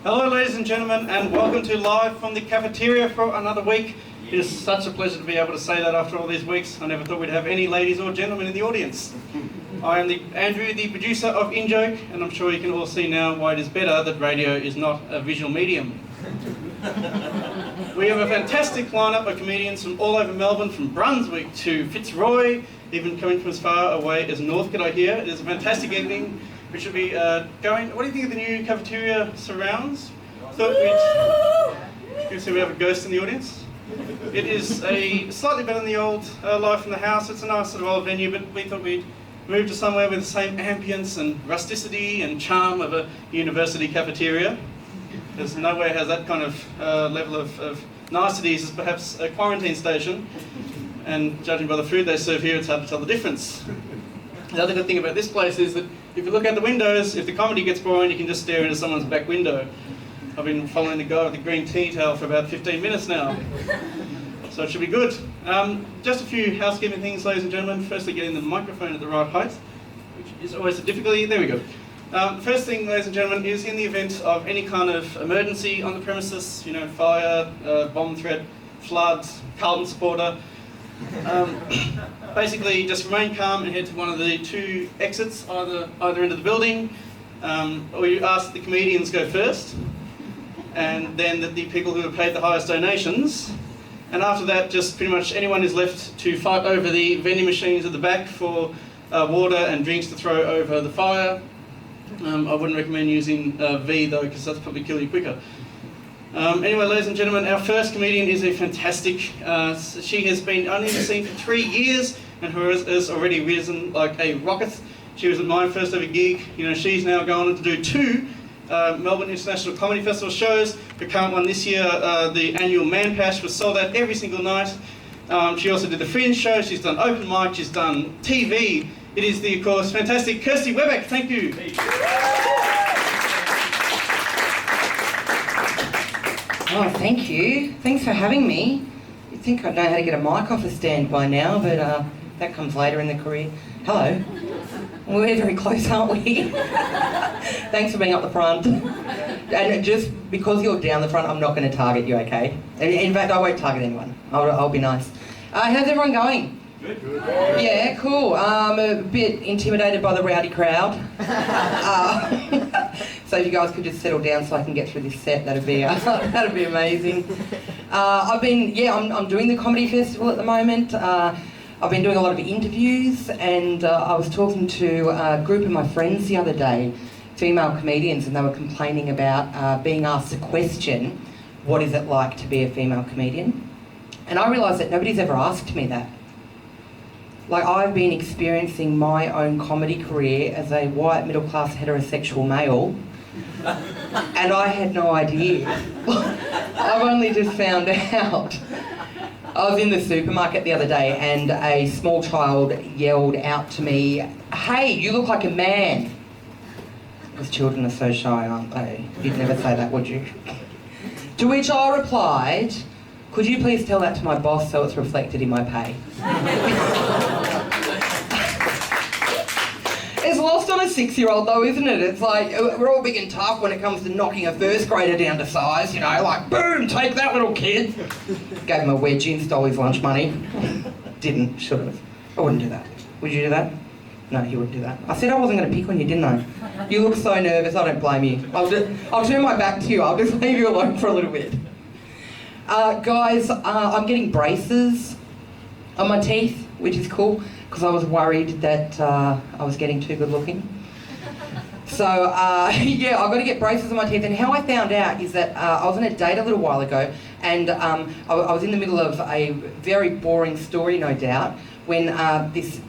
Hello ladies and gentlemen, and welcome to Live from the Cafeteria for another week. It is such a pleasure to be able to say that after all these weeks. I never thought we'd have any ladies or gentlemen in the audience. I am Andrew, the producer of InJoke, and I'm sure you can all see now why it is better that radio is not a visual medium. We have a fantastic lineup of comedians from all over Melbourne, from Brunswick to Fitzroy, even coming from as far away as Northcote, I hear. It is a fantastic evening. We should be going. What do you think of the new cafeteria surrounds? Thought we'd see we have a ghost in the audience. It is a slightly better than the old Live from the House. It's a nice sort of old venue, but we thought we'd move to somewhere with the same ambience and rusticity and charm of a university cafeteria. There's nowhere has that kind of level of niceties as perhaps a quarantine station. And judging by the food they serve here, it's hard to tell the difference. The other good thing about this place is that if you look out the windows, if the comedy gets boring, you can just stare into someone's back window. I've been following the guy with the green tea towel for about 15 minutes now. So it should be good. Just a few housekeeping things, ladies and gentlemen. Firstly, getting the microphone at the right height, which is always a difficulty. There we go. First thing, ladies and gentlemen, is in the event of any kind of emergency on the premises, you know, fire, bomb threat, flood, Carlton supporter, basically just remain calm and head to one of the two exits, either end of the building. We ask the comedians go first, and then the people who have paid the highest donations. And after that, just pretty much anyone is left to fight over the vending machines at the back for water and drinks to throw over the fire. I wouldn't recommend using V though, because that's probably kill you quicker. Anyway, ladies and gentlemen, our first comedian is a fantastic. She has been only in the scene for 3 years, and has already risen like a rocket. She was at my first ever gig. You know, she's now going on to do 2 Melbourne International Comedy Festival shows. Her current one this year, the annual Man Pash, was sold out every single night. She also did the Fringe show. She's done open mic. She's done TV. It is the, of course, fantastic Kirsty Webeck. Thank you. Oh, thank you. Thanks for having me. You'd think I'd know how to get a mic off a stand by now, but that comes later in the career. Hello. We're very close, aren't we? Thanks for being up the front. And just because you're down the front, I'm not going to target you, okay? In fact, I won't target anyone. I'll be nice. How's everyone going? Good. Yeah, cool. I'm a bit intimidated by the rowdy crowd. So if you guys could just settle down so I can get through this set, that'd be amazing. I'm doing the comedy festival at the moment. I've been doing a lot of interviews, and I was talking to a group of my friends the other day, female comedians, and they were complaining about being asked the question, what is it like to be a female comedian? And I realised that nobody's ever asked me that. Like, I've been experiencing my own comedy career as a white, middle-class, heterosexual male, and I had no idea. I've only just found out. I was in the supermarket the other day, and a small child yelled out to me, "Hey, you look like a man." Because children are so shy, aren't they? You'd never say that, would you? To which I replied, "Could you please tell that to my boss so it's reflected in my pay?" It's lost on a 6-year-old though, isn't it? It's like, we're all big and tough when it comes to knocking a first grader down to size, you know, like, boom, take that little kid. Gave him a wedgie and stole his lunch money. Didn't, should have. I wouldn't do that. Would you do that? No, you wouldn't do that. I said I wasn't going to pick on you, didn't I? You look so nervous, I don't blame you. I'll turn my back to you, I'll just leave you alone for a little bit. Guys, I'm getting braces on my teeth, which is cool, because I was worried that I was getting too good looking. So, yeah, I've got to get braces on my teeth, and how I found out is that I was on a date a little while ago, and I was in the middle of a very boring story, no doubt, when this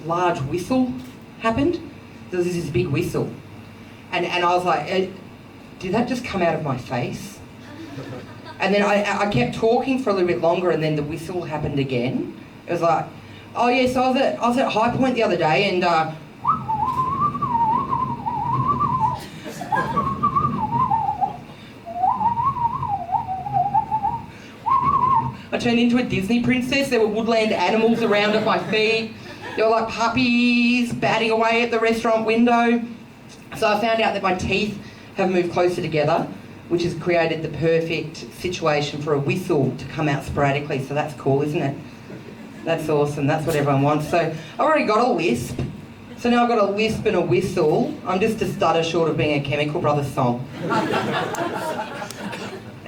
large whistle happened. There was this big whistle. And I was like, did that just come out of my face? And then I kept talking for a little bit longer, and then the whistle happened again. It was like, oh yeah, so I was at High Point the other day, and I turned into a Disney princess. There were woodland animals around at my feet. There were like puppies batting away at the restaurant window. So I found out that my teeth have moved closer together. which has created the perfect situation for a whistle to come out sporadically. So that's cool, isn't it? That's awesome. That's what everyone wants. So I've already got a lisp. So now I've got a lisp and a whistle. I'm just a stutter short of being a Chemical Brothers song.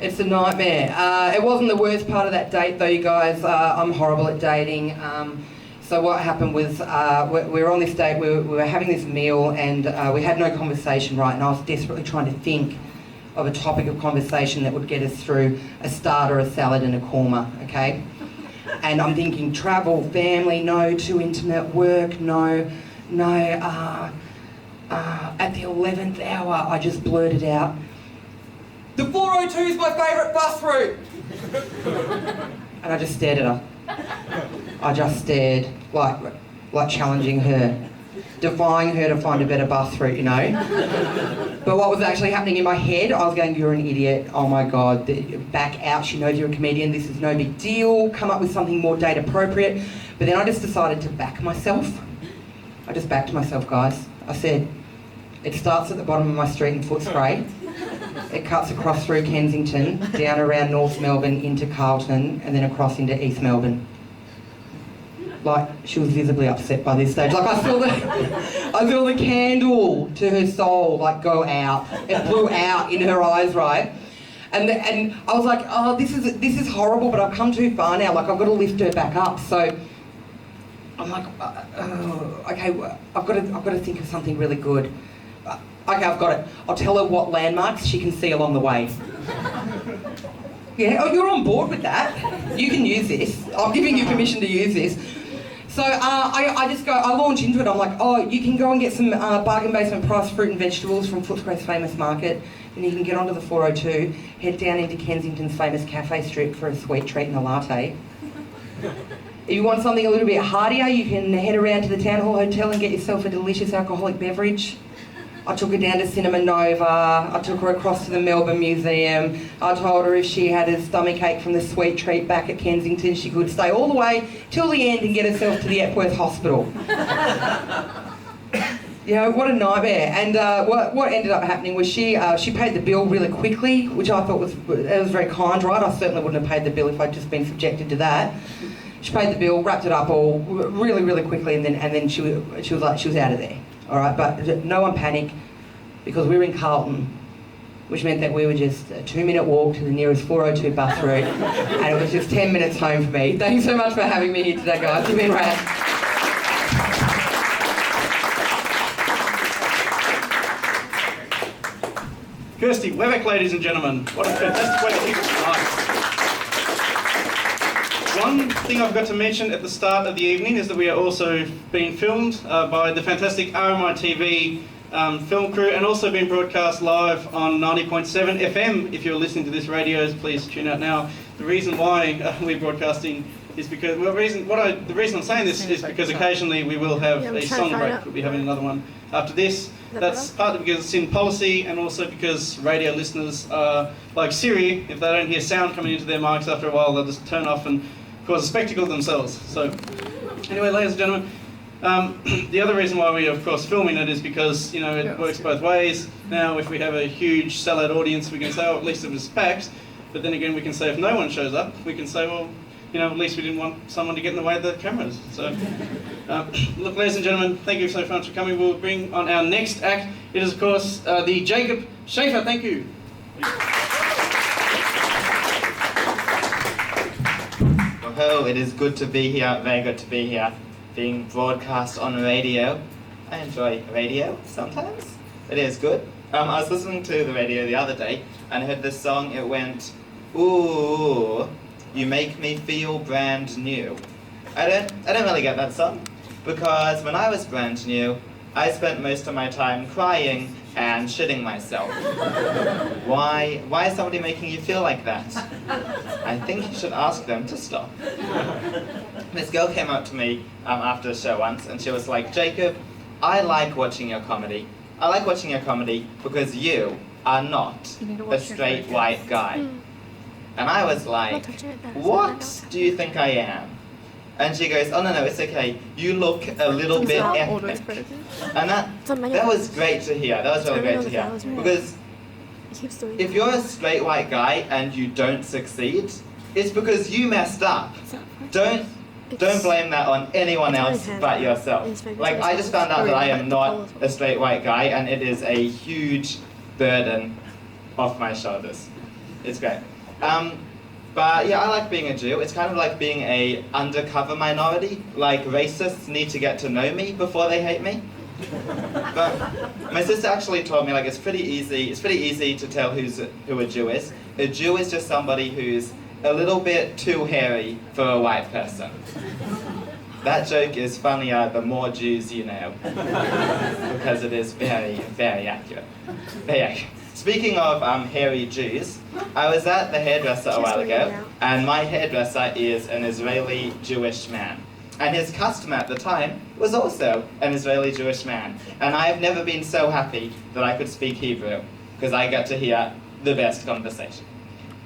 It's a nightmare. It wasn't the worst part of that date though, you guys. I'm horrible at dating. So what happened was we were on this date, we were having this meal and we had no conversation, right? And I was desperately trying to think of a topic of conversation that would get us through a starter, a salad and a korma, okay? And I'm thinking travel, family, no, too intimate, work, no. At the 11th hour, I just blurted out, "The 402 is my favourite bus route!" And I just stared at her. I just stared, like challenging her, defying her to find a better bus route, you know? But what was actually happening in my head, I was going, "You're an idiot, oh my God, back out, she knows you're a comedian, this is no big deal, come up with something more date appropriate." But then I just decided to back myself. I just backed myself, guys. I said, "It starts at the bottom of my street in Footscray. It cuts across through Kensington, down around North Melbourne into Carlton, and then across into East Melbourne." Like, she was visibly upset by this stage. Like, I saw the candle to her soul, like, go out. It blew out in her eyes, right? And I was like, "Oh, this is horrible, but I've come too far now. Like, I've got to lift her back up." So I'm like, "Okay, I've got to think of something really good. Okay, I've got it. I'll tell her what landmarks she can see along the way." Yeah, oh, you're on board with that. You can use this. I'm giving you permission to use this. So I launch into it. I'm like, "Oh, you can go and get some bargain basement price fruit and vegetables from Footscray's famous market. Then you can get onto the 402, head down into Kensington's famous cafe strip for a sweet treat and a latte. If you want something a little bit heartier, you can head around to the Town Hall Hotel and get yourself a delicious alcoholic beverage." I took her down to Cinema Nova, I took her across to the Melbourne Museum, I told her if she had a stomachache from the sweet treat back at Kensington, she could stay all the way till the end and get herself to the Epworth Hospital. You know, what a nightmare. And what ended up happening was she paid the bill really quickly, which I thought was very kind, right? I certainly wouldn't have paid the bill if I'd just been subjected to that. She paid the bill, wrapped it up all really, really quickly, and then she was out of there. All right, but no one panic, because we were in Carlton, which meant that we were just a 2-minute walk to the nearest 402 bus route, and it was just 10 minutes home for me. Thanks so much for having me here today, guys. You've been rad. Kirsty Webeck, ladies and gentlemen. What a fantastic way to kick off tonight. One thing I've got to mention at the start of the evening is that we are also being filmed by the fantastic RMITV film crew, and also being broadcast live on 90.7 FM. If you're listening to this radios, please tune out now. The reason why we're broadcasting is because, well, the reason I'm saying this is because occasionally we will have a song break. We'll be having another one after this. That's partly because it's in policy, and also because radio listeners are like Siri. If they don't hear sound coming into their mics after a while, they'll just turn off and cause a spectacle themselves. So anyway, ladies and gentlemen, the other reason why we are, of course, filming it is because, you know, it works both ways. Now, if we have a huge sellout audience, we can say, "Oh, at least it was packed." But then again, we can say if no one shows up, we can say, "Well, you know, at least we didn't want someone to get in the way of the cameras." So, look, ladies and gentlemen, thank you so much for coming. We'll bring on our next act. It is, of course, the Jacob Schaefer. Thank you. Oh, it is good to be here, very good to be here, being broadcast on radio. I enjoy radio sometimes. It is good. I was listening to the radio the other day and I heard this song. It went, "Ooh, you make me feel brand new." I don't really get that song, because when I was brand new, I spent most of my time crying and shitting myself. Why is somebody making you feel like that? I think you should ask them to stop. This girl came up to me after the show once, and she was like, "Jacob, I like watching your comedy. I like watching your comedy because you are not a straight white guy." And I was like, "What do you think I am?" And she goes, "Oh, no, it's okay. You look a little bit ethnic." And that was great to hear. That was really great to hear. Because if you're a straight white guy and you don't succeed, it's because you messed up. Don't blame that on anyone else but yourself. Like, I just found out that I am not a straight white guy, and it is a huge burden off my shoulders. It's great. But yeah, I like being a Jew. It's kind of like being a undercover minority. Like, racists need to get to know me before they hate me. But my sister actually told me, like, it's pretty easy to tell who a Jew is. A Jew is just somebody who's a little bit too hairy for a white person. That joke is funnier the more Jews you know, because it is very, very accurate. Very accurate. Speaking of hairy Jews, I was at the hairdresser a while ago, and my hairdresser is an Israeli Jewish man. And his customer at the time was also an Israeli Jewish man. And I have never been so happy that I could speak Hebrew, because I get to hear the best conversation.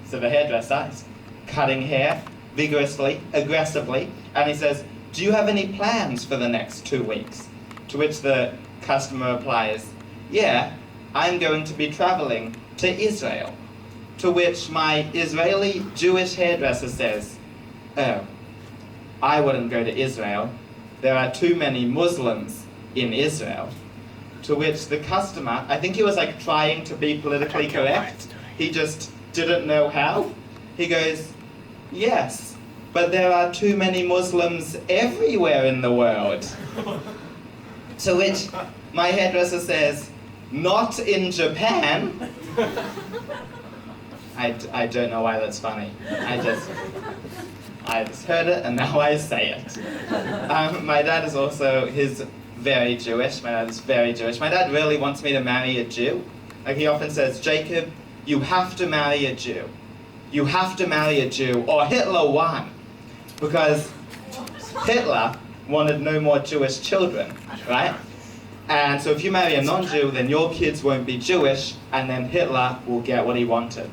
So the hairdresser is cutting hair vigorously, aggressively, and he says, "Do you have any plans for the next 2 weeks?" To which the customer replies, "Yeah, I'm going to be traveling to Israel." To which my Israeli Jewish hairdresser says, "Oh, I wouldn't go to Israel. There are too many Muslims in Israel." To which the customer, I think he was like trying to be politically correct, he just didn't know how. He goes, "Yes, but there are too many Muslims everywhere in the world." To which my hairdresser says, "Not in Japan." I don't know why that's funny. I just heard it and now I say it. My dad is also, he's very Jewish. My dad is very Jewish. My dad really wants me to marry a Jew. Like, he often says, "Jacob, you have to marry a Jew. You have to marry a Jew, or Hitler won." Because Hitler wanted no more Jewish children, right? And so if you marry a non-Jew, then your kids won't be Jewish, and then Hitler will get what he wanted.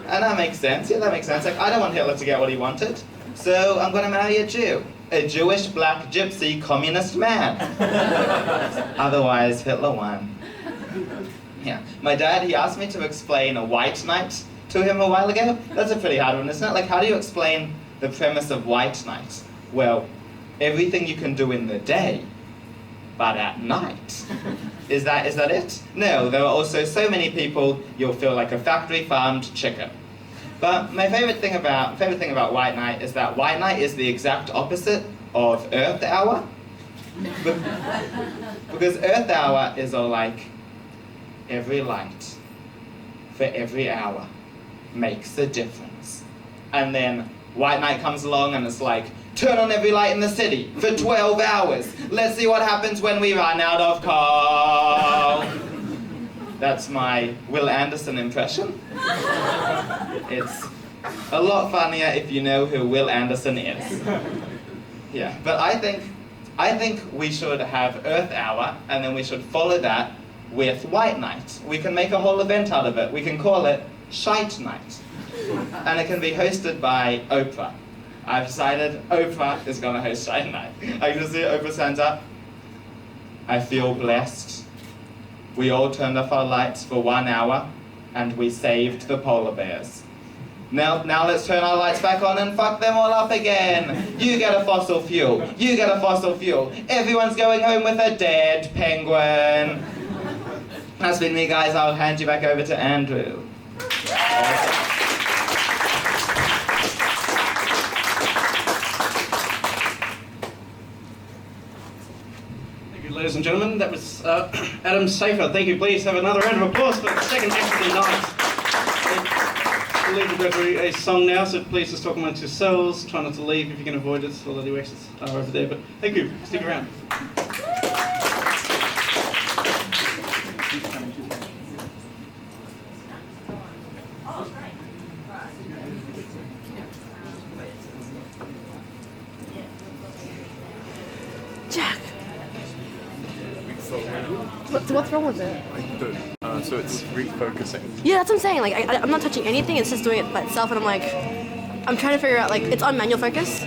And that makes sense. Yeah, that makes sense. Like, I don't want Hitler to get what he wanted, so I'm going to marry a Jew. A Jewish, black, gypsy, communist man. Otherwise, Hitler won. Yeah. My dad, he asked me to explain a white knight to him a while ago. That's a pretty hard one, isn't it? Like, how do you explain the premise of white knight? Well, everything you can do in the day, but at night. Is that it? No, there are also so many people you'll feel like a factory-farmed chicken. But my favorite thing about white knight is that white knight is the exact opposite of Earth Hour. Because Earth Hour is all like, every light for every hour makes a difference. And then white knight comes along and it's like, turn on every light in the city for 12 hours. Let's see what happens when we run out of coal. That's my Will Anderson impression. It's a lot funnier if you know who Will Anderson is. Yeah, but I think we should have Earth Hour, and then we should follow that with White Night. We can make a whole event out of it. We can call it Shite Night. And it can be hosted by Oprah. I've decided Oprah is going to host Shite Night. I can just see Oprah stands up. "I feel blessed. We all turned off our lights for 1 hour, and we saved the polar bears. Now let's turn our lights back on and fuck them all up again. You get a fossil fuel. You get a fossil fuel. Everyone's going home with a dead penguin." That's been me, guys. I'll hand you back over to Andrew. Ladies and gentlemen, that was Adam Safer. Thank you. Please have another round of applause for the second act of the night. I believe we'll go through a song now, so please just talk amongst yourselves. Try not to leave if you can avoid it. All the new exits are over there, but thank you. Stick around. Jack! What's wrong with it? So it's refocusing. Yeah, that's what I'm saying. Like, I'm not touching anything. It's just doing it by itself, and I'm like, I'm trying to figure out. Like, it's on manual focus.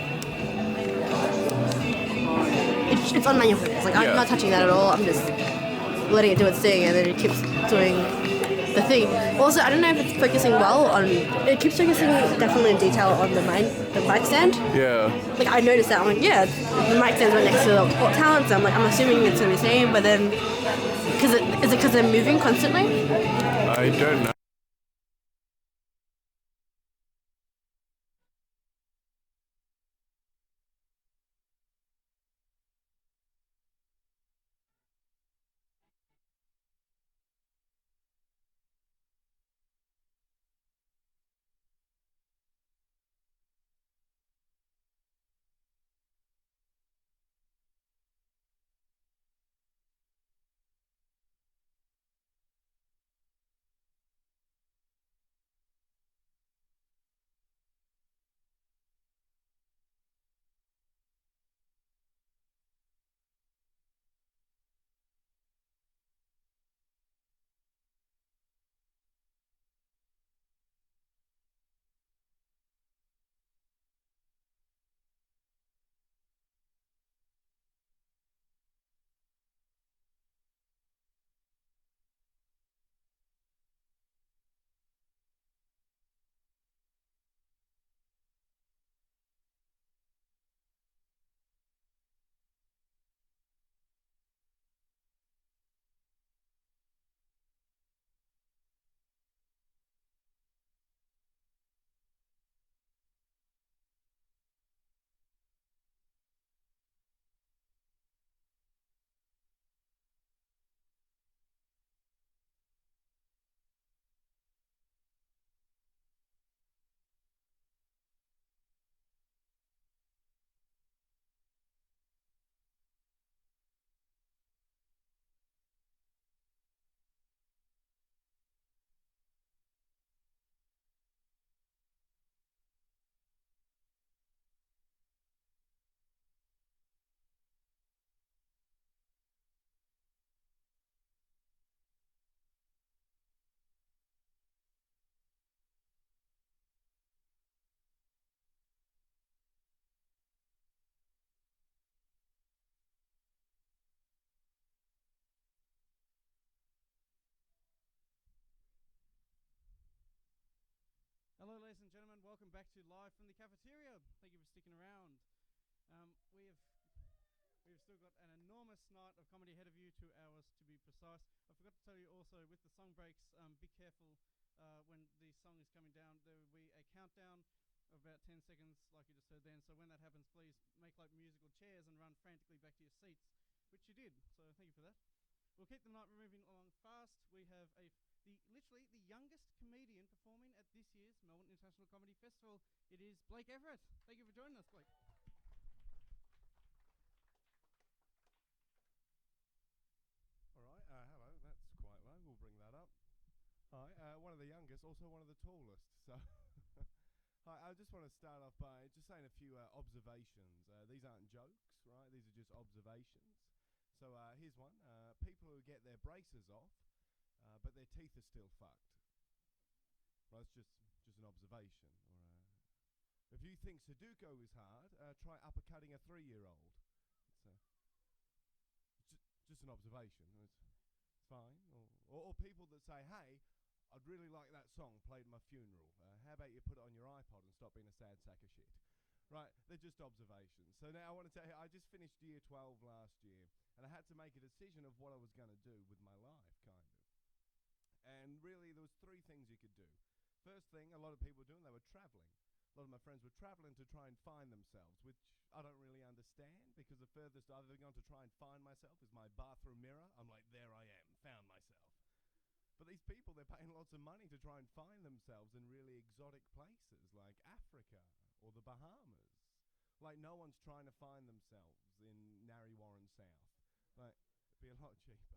It's on manual focus. Like, I'm not touching that at all. I'm just letting it do its thing, and then it keeps doing the thing. Also, I don't know if it's focusing well on. It keeps focusing definitely in detail on the mic stand. Yeah. Like I noticed that. I'm like, yeah, the mic stand's right next to the Got Talent. So I'm like, I'm assuming it's gonna be the same, but then is it because they're moving constantly? I don't know. Hello, ladies and gentlemen. Welcome back to Live from the Cafeteria. Thank you for sticking around. We've still got an enormous night of comedy ahead of you, 2 hours to be precise. I forgot to tell you also, with the song breaks, be careful when the song is coming down. There will be a countdown of about 10 seconds, like you just heard then. So when that happens, please make like musical chairs and run frantically back to your seats, which you did. So thank you for that. We'll keep the night moving along fast. We have literally the youngest comedian performing at this year's Melbourne International Comedy Festival. It is Blake Everett. Thank you for joining us, Blake. All right, hello, that's quite low, we'll bring that up. Hi, one of the youngest, also one of the tallest, so... Hi, I just want to start off by just saying a few observations. These aren't jokes, right, these are just observations. So here's one, people who get their braces off, but their teeth are still fucked. Well, that's just an observation. Or if you think Sudoku is hard, try uppercutting a 3-year-old. Just an observation. It's fine. Or people that say, hey, I'd really like that song played at my funeral. How about you put it on your iPod and stop being a sad sack of shit? Right, they're just observations. So now I want to tell you, I just finished year 12 last year, and I had to make a decision of what I was going to do with my life, kind of. And really, there was 3 things you could do. First thing, a lot of people were doing, they were traveling. A lot of my friends were traveling to try and find themselves, which I don't really understand, because the furthest I've ever gone to try and find myself is my bathroom mirror. I'm like, there I am, found myself. But these people, they're paying lots of money to try and find themselves in really exotic places like Africa or the Bahamas. Like, no one's trying to find themselves in Narre South. Like, it'd be a lot cheaper.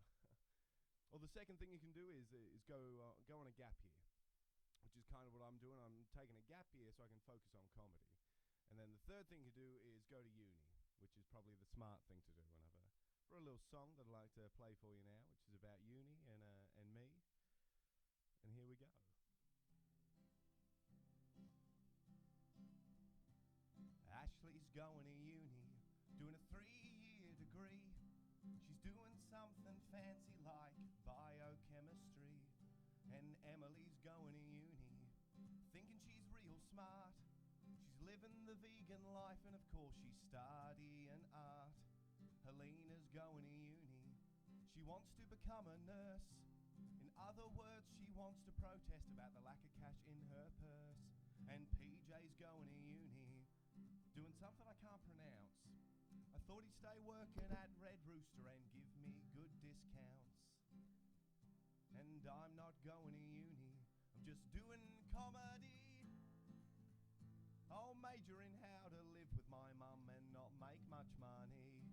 Or the second thing you can do is go on a gap year, which is kind of what I'm doing. I'm taking a gap year so I can focus on comedy. And then the third thing to do is go to uni, which is probably the smart thing to do. And I've brought a little song that I'd like to play for you now, which is about uni and me. And here we go. Ashley's going to uni, doing a 3-year degree. She's doing something fancy like biochemistry. And Emily's going to uni, thinking she's real smart. She's living the vegan life, and of course she's studying art. Helena's going to uni, she wants to become a nurse. In other words, she wants to protest about the lack of cash in her purse. And PJ's going to uni, doing something I can't pronounce. I thought he'd stay working at Red Rooster and give me good discounts. And I'm not going to uni, I'm just doing comedy. I'll major in how to live with my mum and not make much money.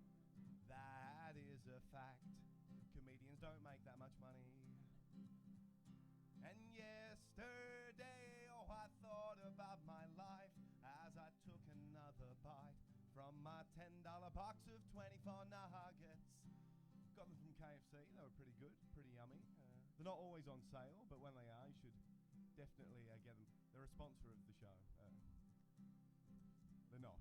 That is a fact, comedians don't make that much money. And yesterday, oh, I thought about my life as I took another bite from my $10 box of 24 nuggets. Got them from KFC, they were pretty good, pretty yummy. They're not always on sale, but when they are, you should definitely get them. They're a sponsor of the show. They're not.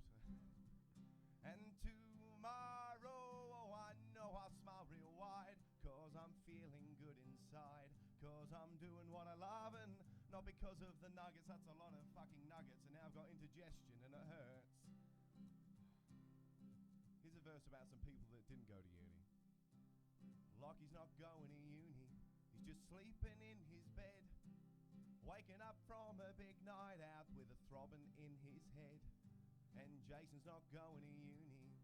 And tomorrow, oh, I know I'll smile real wide, 'cause I'm feeling good inside, 'cause I'm doing what I love, and not because of the nuggets. That's a lot of fucking nuggets, and now I've got indigestion and it hurts. Here's a verse about some people that didn't go to uni. Lockie's not going to uni, he's just sleeping in his bed, waking up from a big night out with a throbbing in his head. And Jason's not going to uni,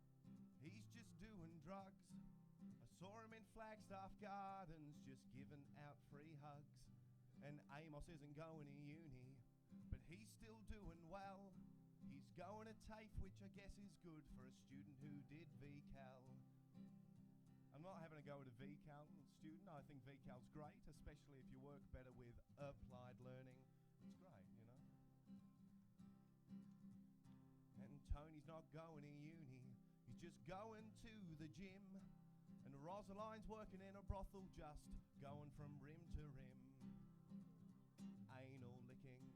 he's just doing drugs. I saw him in Flagstaff Gardens just giving out free hugs. And Amos isn't going to uni, but he's still doing well. He's going to TAFE, which I guess is good for a student who did VCAL. I'm not having a go at a VCAL student. I think VCAL's great, especially if you work better with applied learning. It's great, you know. And Tony's not going to uni, he's just going to the gym. And Rosaline's working in a brothel, just going from rim to rim. Anal licking.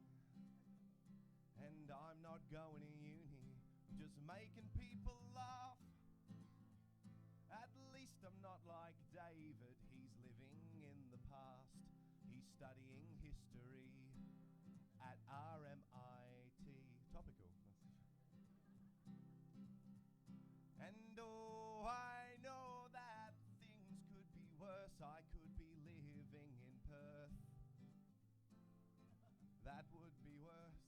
And I'm not going to uni, I'm just making people laugh. At least I'm not like David, he's living in the past. He's studying history at RMIT. Topical. And oh, I know that things could be worse. I could be living in Perth. That would be worse.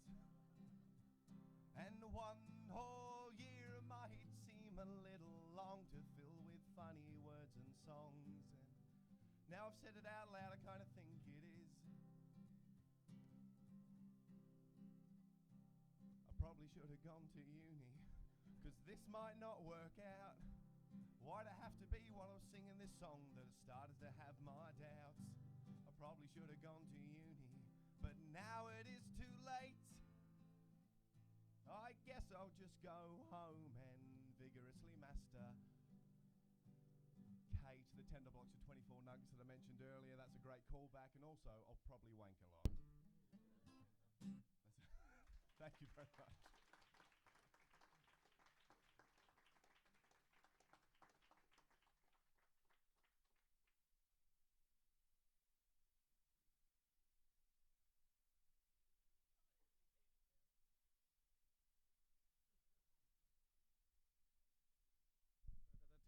And one whole year might seem a little long to fill with funny words and songs. And now I've said it out loud, I kind of think it is. I probably should have gone to uni, 'cause this might not work out. Why'd I have to be while I was singing this song that I started to have my doubts? I probably should have gone to uni, but now it is too late. I guess I'll just go home and vigorously master Kate, the tender blocks of 24 nuggets that I mentioned earlier. That's a great callback, and also I'll probably wank a lot. Thank you very much.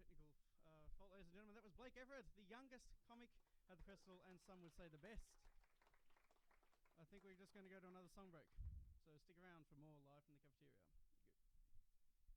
Technical fault, ladies and gentlemen. That was Blake Everett, the youngest comic at the festival, and some would say the best. I think we're just going to go to another song break, so stick around for more live from the cafeteria. Good.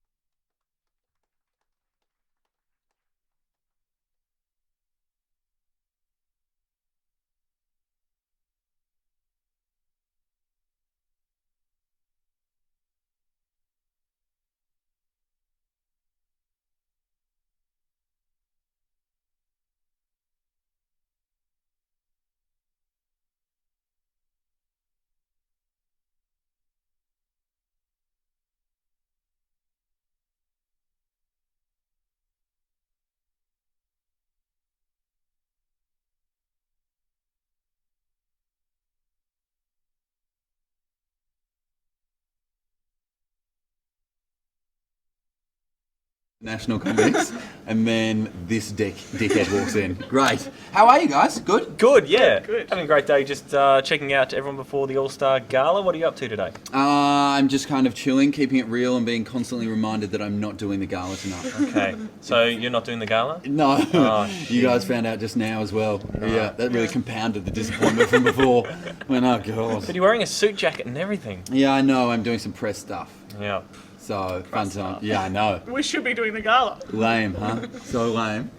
National Comics, and then this dickhead walks in. Great. How are you guys? Good? Good, yeah. Good. Having a great day, just checking out everyone before the All-Star Gala. What are you up to today? I'm just kind of chilling, keeping it real, and being constantly reminded that I'm not doing the gala tonight. Okay, so you're not doing the gala? No. Oh, you guys found out just now as well. No. Yeah, that really compounded the disappointment from before. When, oh, God. But you're wearing a suit jacket and everything. Yeah, I know. I'm doing some press stuff. Yeah. So, fun time. Yeah, I know. We should be doing the gala. Lame, huh? So lame.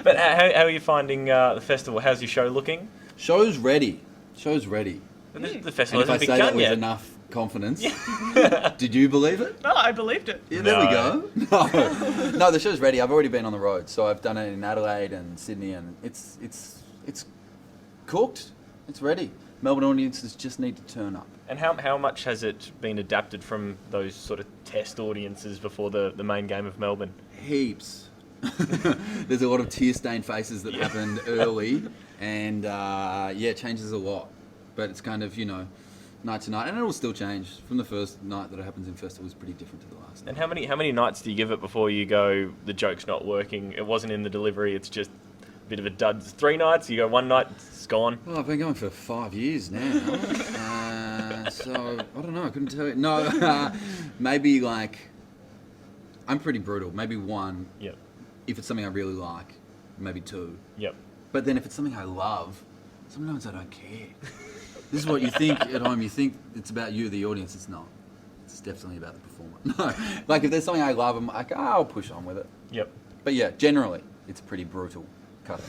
But how are you finding the festival? How's your show looking? Show's ready. But the festival and if hasn't I say begun that with yet. enough confidence, did you believe it? No, I believed it. Yeah, there we go. No, the show's ready. I've already been on the road, so I've done it in Adelaide and Sydney, and it's cooked. It's ready. Melbourne audiences just need to turn up. And how much has it been adapted from those sort of test audiences before the main game of Melbourne? Heaps. There's a lot of tear-stained faces that happened early, and it changes a lot. But it's kind of, night to night, and it will still change. From the first night that it happens in festival is pretty different to the last. And how many nights do you give it before you go, the joke's not working, it wasn't in the delivery, it's just a bit of a dud? 3 nights, you go 1 night, it's gone? Well, I've been going for 5 years now. So, I don't know, I couldn't tell you. No, maybe I'm pretty brutal. Maybe 1. Yep. If it's something I really like, maybe 2. Yep. But then if it's something I love, sometimes I don't care. This is what you think at home. You think it's about you, the audience. It's not. It's definitely about the performer. No, if there's something I love, I'm like, I'll push on with it. Yep. But yeah, generally, it's pretty brutal cutting.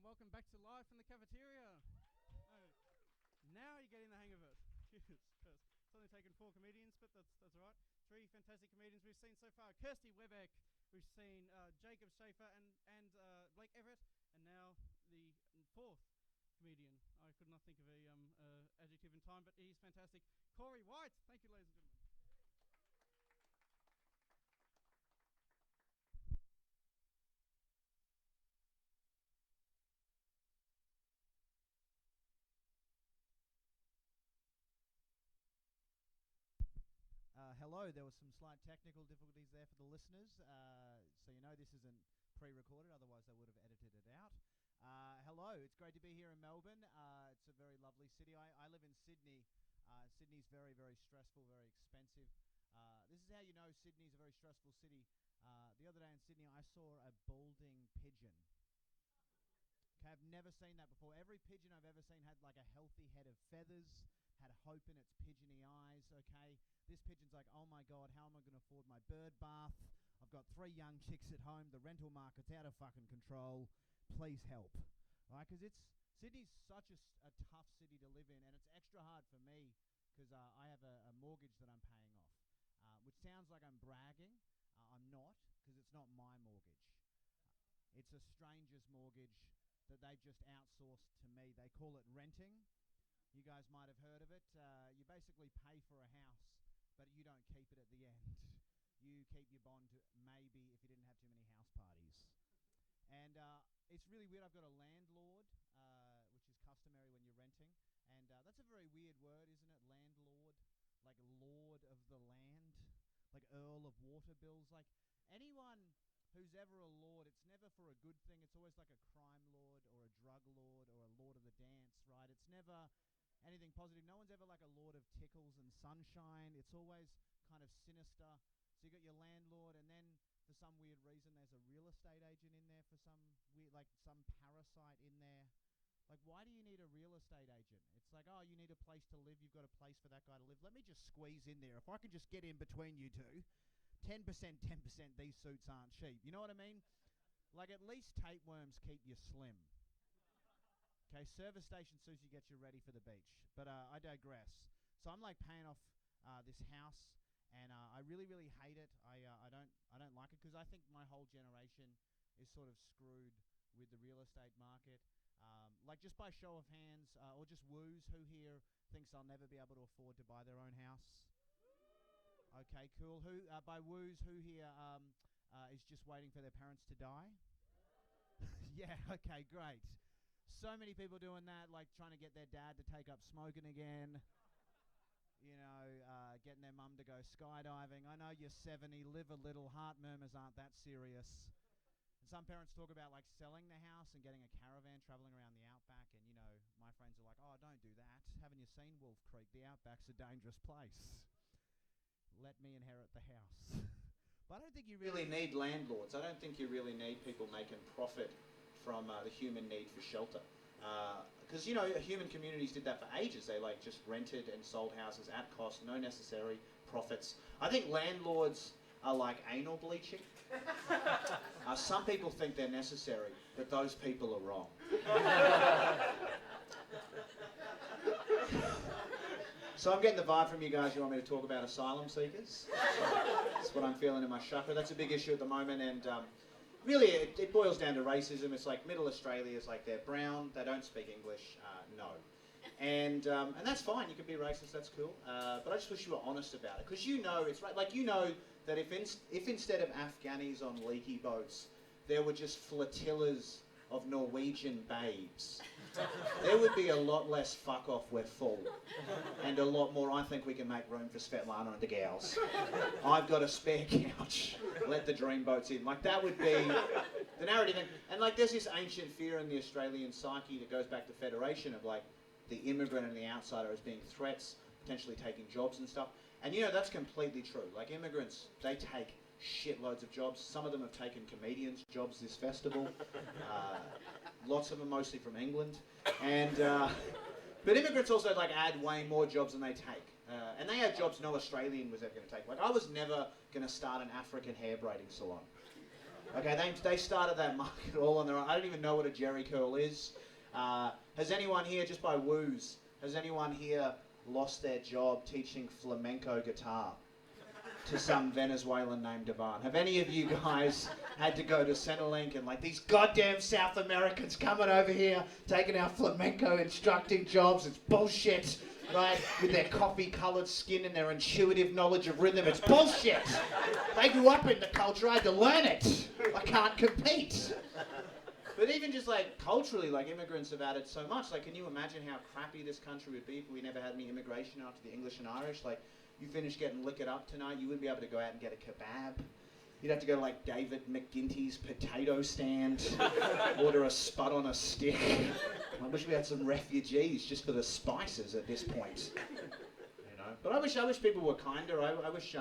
Welcome back to Live from the Cafeteria. Now you're getting the hang of it. It's only taken 4 comedians, but that's all right. 3 fantastic comedians we've seen so far. Kirsty Webeck, we've seen Jacob Schaefer and Blake Everett, and now the 4th comedian. I could not think of a adjective in time, but he's fantastic. Corey White. Thank you, ladies and gentlemen. Hello, there was some slight technical difficulties there for the listeners, so this isn't pre-recorded, otherwise they would have edited it out. Hello, it's great to be here in Melbourne. It's a very lovely city. I live in Sydney. Sydney's very, very stressful, very expensive. This is how you know Sydney's a very stressful city. The other day in Sydney, I saw a balding pigeon. Okay, I've never seen that before. Every pigeon I've ever seen had like a healthy head of feathers, had hope in its pigeony eyes, okay? This pigeon's like, oh my God, how am I going to afford my bird bath? I've got 3 young chicks at home. The rental market's out of fucking control. Please help. Right? Because Sydney's such a tough city to live in, and it's extra hard for me because I have a mortgage that I'm paying off, which sounds like I'm bragging. I'm not, because it's not my mortgage. It's a stranger's mortgage that they've just outsourced to me. They call it renting. You guys might have heard of it. You basically pay for a house, but you don't keep it at the end. You keep your bond maybe if you didn't have too many house parties. And it's really weird. I've got a landlord, which is customary when you're renting. And that's a very weird word, isn't it? Landlord. Like lord of the land. Like Earl of Waterbills. Like anyone who's ever a lord, it's never for a good thing. It's always like a crime lord or a drug lord or a lord of the dance, right? It's never anything positive. No one's ever like a lord of tickles and sunshine. It's always kind of sinister. So you got your landlord, and then for some weird reason there's a real estate agent in there, for some weird, like some parasite in there. Like, why do you need a real estate agent? It's like, oh, you need a place to live. You've got a place for that guy to live. Let me just squeeze in there. If I can just get in between you two, 10%, 10%, these suits aren't cheap. You know what I mean? Like, at least tapeworms keep you slim. Okay, service station sushi gets you ready for the beach. But I digress. So I'm like paying off this house, and I really, really hate it. I don't like it because I think my whole generation is sort of screwed with the real estate market. Like, just by show of hands, or just woos, who here thinks they'll never be able to afford to buy their own house? Okay, cool. Who by woos, who here is just waiting for their parents to die? Yeah, okay, great. So many people doing that, like trying to get their dad to take up smoking again. You know, getting their mum to go skydiving. I know you're 70, live a little, heart murmurs aren't that serious. And some parents talk about like selling the house and getting a caravan, traveling around the outback, and you know, my friends are like, oh, don't do that. Haven't you seen Wolf Creek? The outback's a dangerous place. Let me inherit the house. But I don't think you really need landlords. I don't think you really need people making profit from the human need for shelter. Because, you know, human communities did that for ages. They like just rented and sold houses at cost, no necessary profits. I think landlords are like anal bleaching. Some people think they're necessary, but those people are wrong. So I'm getting the vibe from you guys, you want me to talk about asylum seekers. That's what I'm feeling in my chakra. That's a big issue at the moment, and really it boils down to racism. It's like middle Australia is like they're brown, they don't speak English, no. And that's fine, you can be racist, that's cool. But I just wish you were honest about it. Because you know, it's right, like you know that if instead of Afghanis on leaky boats, there were just flotillas of Norwegian babes, there would be a lot less fuck off, we're full. And a lot more, I think we can make room for Svetlana and the gals. I've got a spare couch, let the dreamboats in. Like that would be the narrative. And like there's this ancient fear in the Australian psyche that goes back to Federation of like the immigrant and the outsider as being threats, potentially taking jobs and stuff. And you know, that's completely true. Like immigrants, they take shitloads of jobs. Some of them have taken comedians' jobs this festival. Lots of them mostly from England. And but immigrants also like add way more jobs than they take. And they have jobs no Australian was ever going to take. Like I was never going to start an African hair braiding salon. Okay, they started that market all on their own. I don't even know what a jerry curl is. Has anyone here, just by woos, has anyone here lost their job teaching flamenco guitar to some Venezuelan named Ivan? Have any of you guys had to go to Centrelink and like these goddamn South Americans coming over here, taking our flamenco instructing jobs? It's bullshit, right? With their coffee-coloured skin and their intuitive knowledge of rhythm, it's bullshit. They grew up in the culture, I had to learn it. I can't compete. But even just like culturally, like immigrants have added so much. Like, can you imagine how crappy this country would be if we never had any immigration after the English and Irish? Like, you finish getting liquored up tonight, you wouldn't be able to go out and get a kebab. You'd have to go to like David McGinty's potato stand, order a spud on a stick. I wish we had some refugees just for the spices at this point. You know, but I wish people were kinder. I wish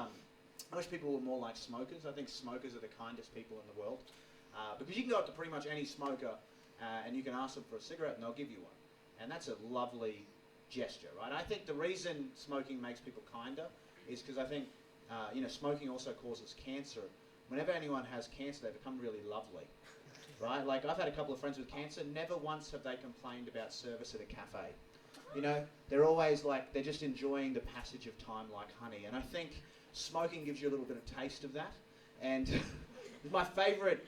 people were more like smokers. I think smokers are the kindest people in the world. Because you can go up to pretty much any smoker and you can ask them for a cigarette and they'll give you one. And that's a lovely gesture, right? I think the reason smoking makes people kinder is because I think, you know, smoking also causes cancer. Whenever anyone has cancer, they become really lovely, right? Like, I've had a couple of friends with cancer, never once have they complained about service at a cafe. You know, they're always like, they're just enjoying the passage of time like honey. And I think smoking gives you a little bit of taste of that. And my favourite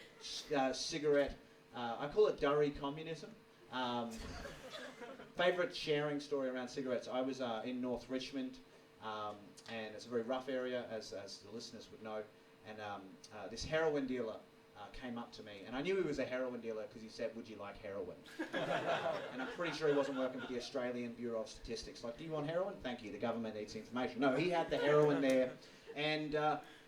cigarette, I call it Durry communism. Favourite sharing story around cigarettes, I was in North Richmond, and it's a very rough area, as the listeners would know, and this heroin dealer came up to me, and I knew he was a heroin dealer because he said, "Would you like heroin?" And I'm pretty sure he wasn't working for the Australian Bureau of Statistics. Like, "Do you want heroin?" "Thank you, the government needs information." No, he had the heroin there, and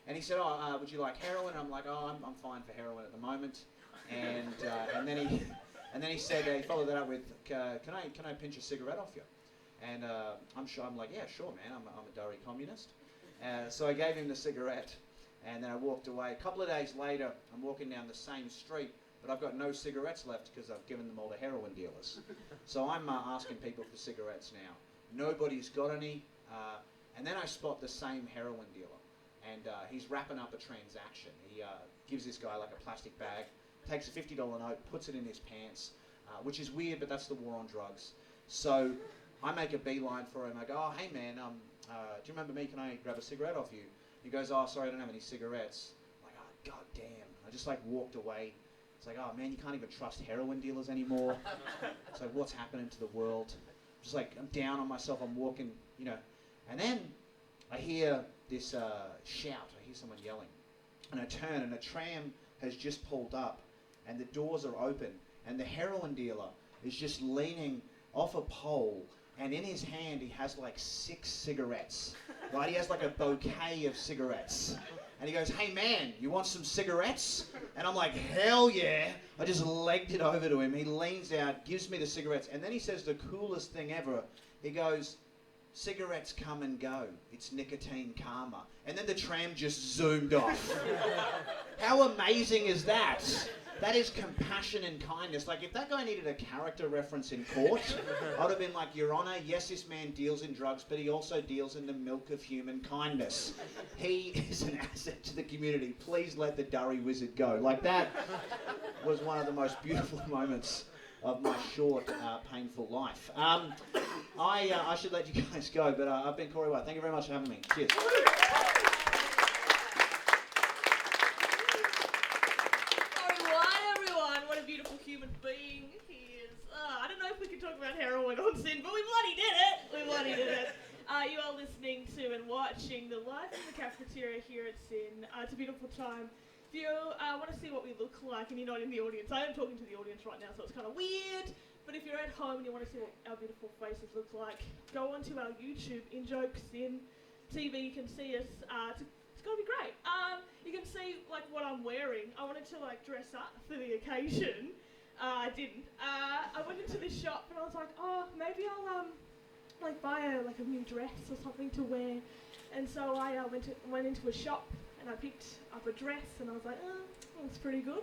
he said, "Oh, would you like heroin?" I'm like, "Oh, I'm fine for heroin at the moment." And then he said, he followed that up with, "Can I pinch a cigarette off you?" And I'm like, "Yeah, sure, man. I'm a Durry communist." So I gave him the cigarette, and then I walked away. A couple of days later, I'm walking down the same street, but I've got no cigarettes left because I've given them all to heroin dealers. So I'm asking people for cigarettes now. Nobody's got any. And then I spot the same heroin dealer. and he's wrapping up a transaction. He gives this guy like a plastic bag, takes a $50 note, puts it in his pants, which is weird, but that's the war on drugs. So I make a beeline for him. I go, oh, hey man, do you remember me? Can I grab a cigarette off you? He goes, oh, sorry, I don't have any cigarettes. I'm like, oh, god damn. I just like walked away. It's like, oh man, you can't even trust heroin dealers anymore. It's like, what's happening to the world? Just like, I'm down on myself, I'm walking, you know. And then I hear this shout, I hear someone yelling. And I turn and a tram has just pulled up and the doors are open and the heroin dealer is just leaning off a pole, and in his hand he has like 6 cigarettes, right? He has like a bouquet of cigarettes. And he goes, hey man, you want some cigarettes? And I'm like, hell yeah. I just legged it over to him. He leans out, gives me the cigarettes, and then he says the coolest thing ever. He goes, cigarettes come and go. It's nicotine karma. And then the tram just zoomed off. How amazing is that? That is compassion and kindness. Like, if that guy needed a character reference in court, I would have been like, Your Honour, yes, this man deals in drugs, but he also deals in the milk of human kindness. He is an asset to the community. Please let the Durry wizard go. Like, that was one of the most beautiful moments of my short, painful life. I should let you guys go, but I've been Corey White. Thank you very much for having me. Cheers. About heroin on Sin, but we bloody did it! We bloody did it. You are listening to and watching the Life in the Cafeteria here at Sin. It's a beautiful time. If you want to see what we look like and you're not in the audience, I am talking to the audience right now, so it's kind of weird, but if you're at home and you want to see what our beautiful faces look like, go onto our YouTube, In Joke Sin TV, you can see us. It's going to be great. You can see like what I'm wearing. I wanted to like dress up for the occasion. I didn't. I went into this shop and I was like, oh, maybe I'll like buy a new dress or something to wear. And so I went into a shop and I picked up a dress and I was like, oh, that's pretty good.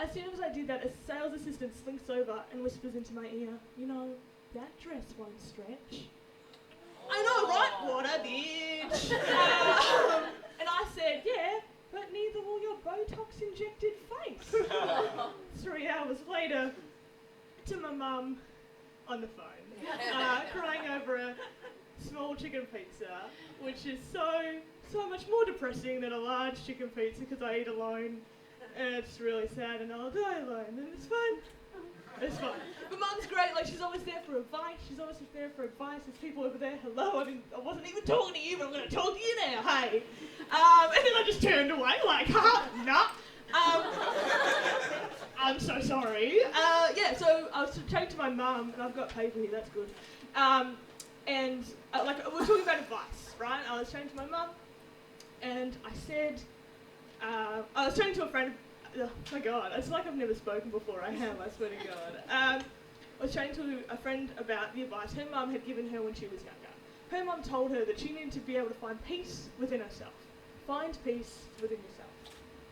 As soon as I did that, a sales assistant slinks over and whispers into my ear, you know, that dress won't stretch. I know, right? What a bitch. And I said, yeah, but neither will your Botox-injected face. 3 hours later, to my mum on the phone, crying over a small chicken pizza, which is so much more depressing than a large chicken pizza because I eat alone, and it's really sad, and I'll die alone, and it's fine. It's fine. But Mum's great, like she's always there for advice. She's always there for advice. There's people over there, hello, I wasn't even talking to you, but I'm going to talk to you now, hey. And then I just turned away, like, nah. I'm so sorry. Yeah, so I was chatting to my mum, and I've got paper here, that's good. And, like, we were talking about advice, right? I was chatting to my mum, and I said, I was chatting to a friend. Oh my god, it's like I've never spoken before. I am, I swear to god. I was chatting to a friend about the advice her mum had given her when she was younger. Her mum told her that she needed to be able to find peace within herself. Find peace within yourself.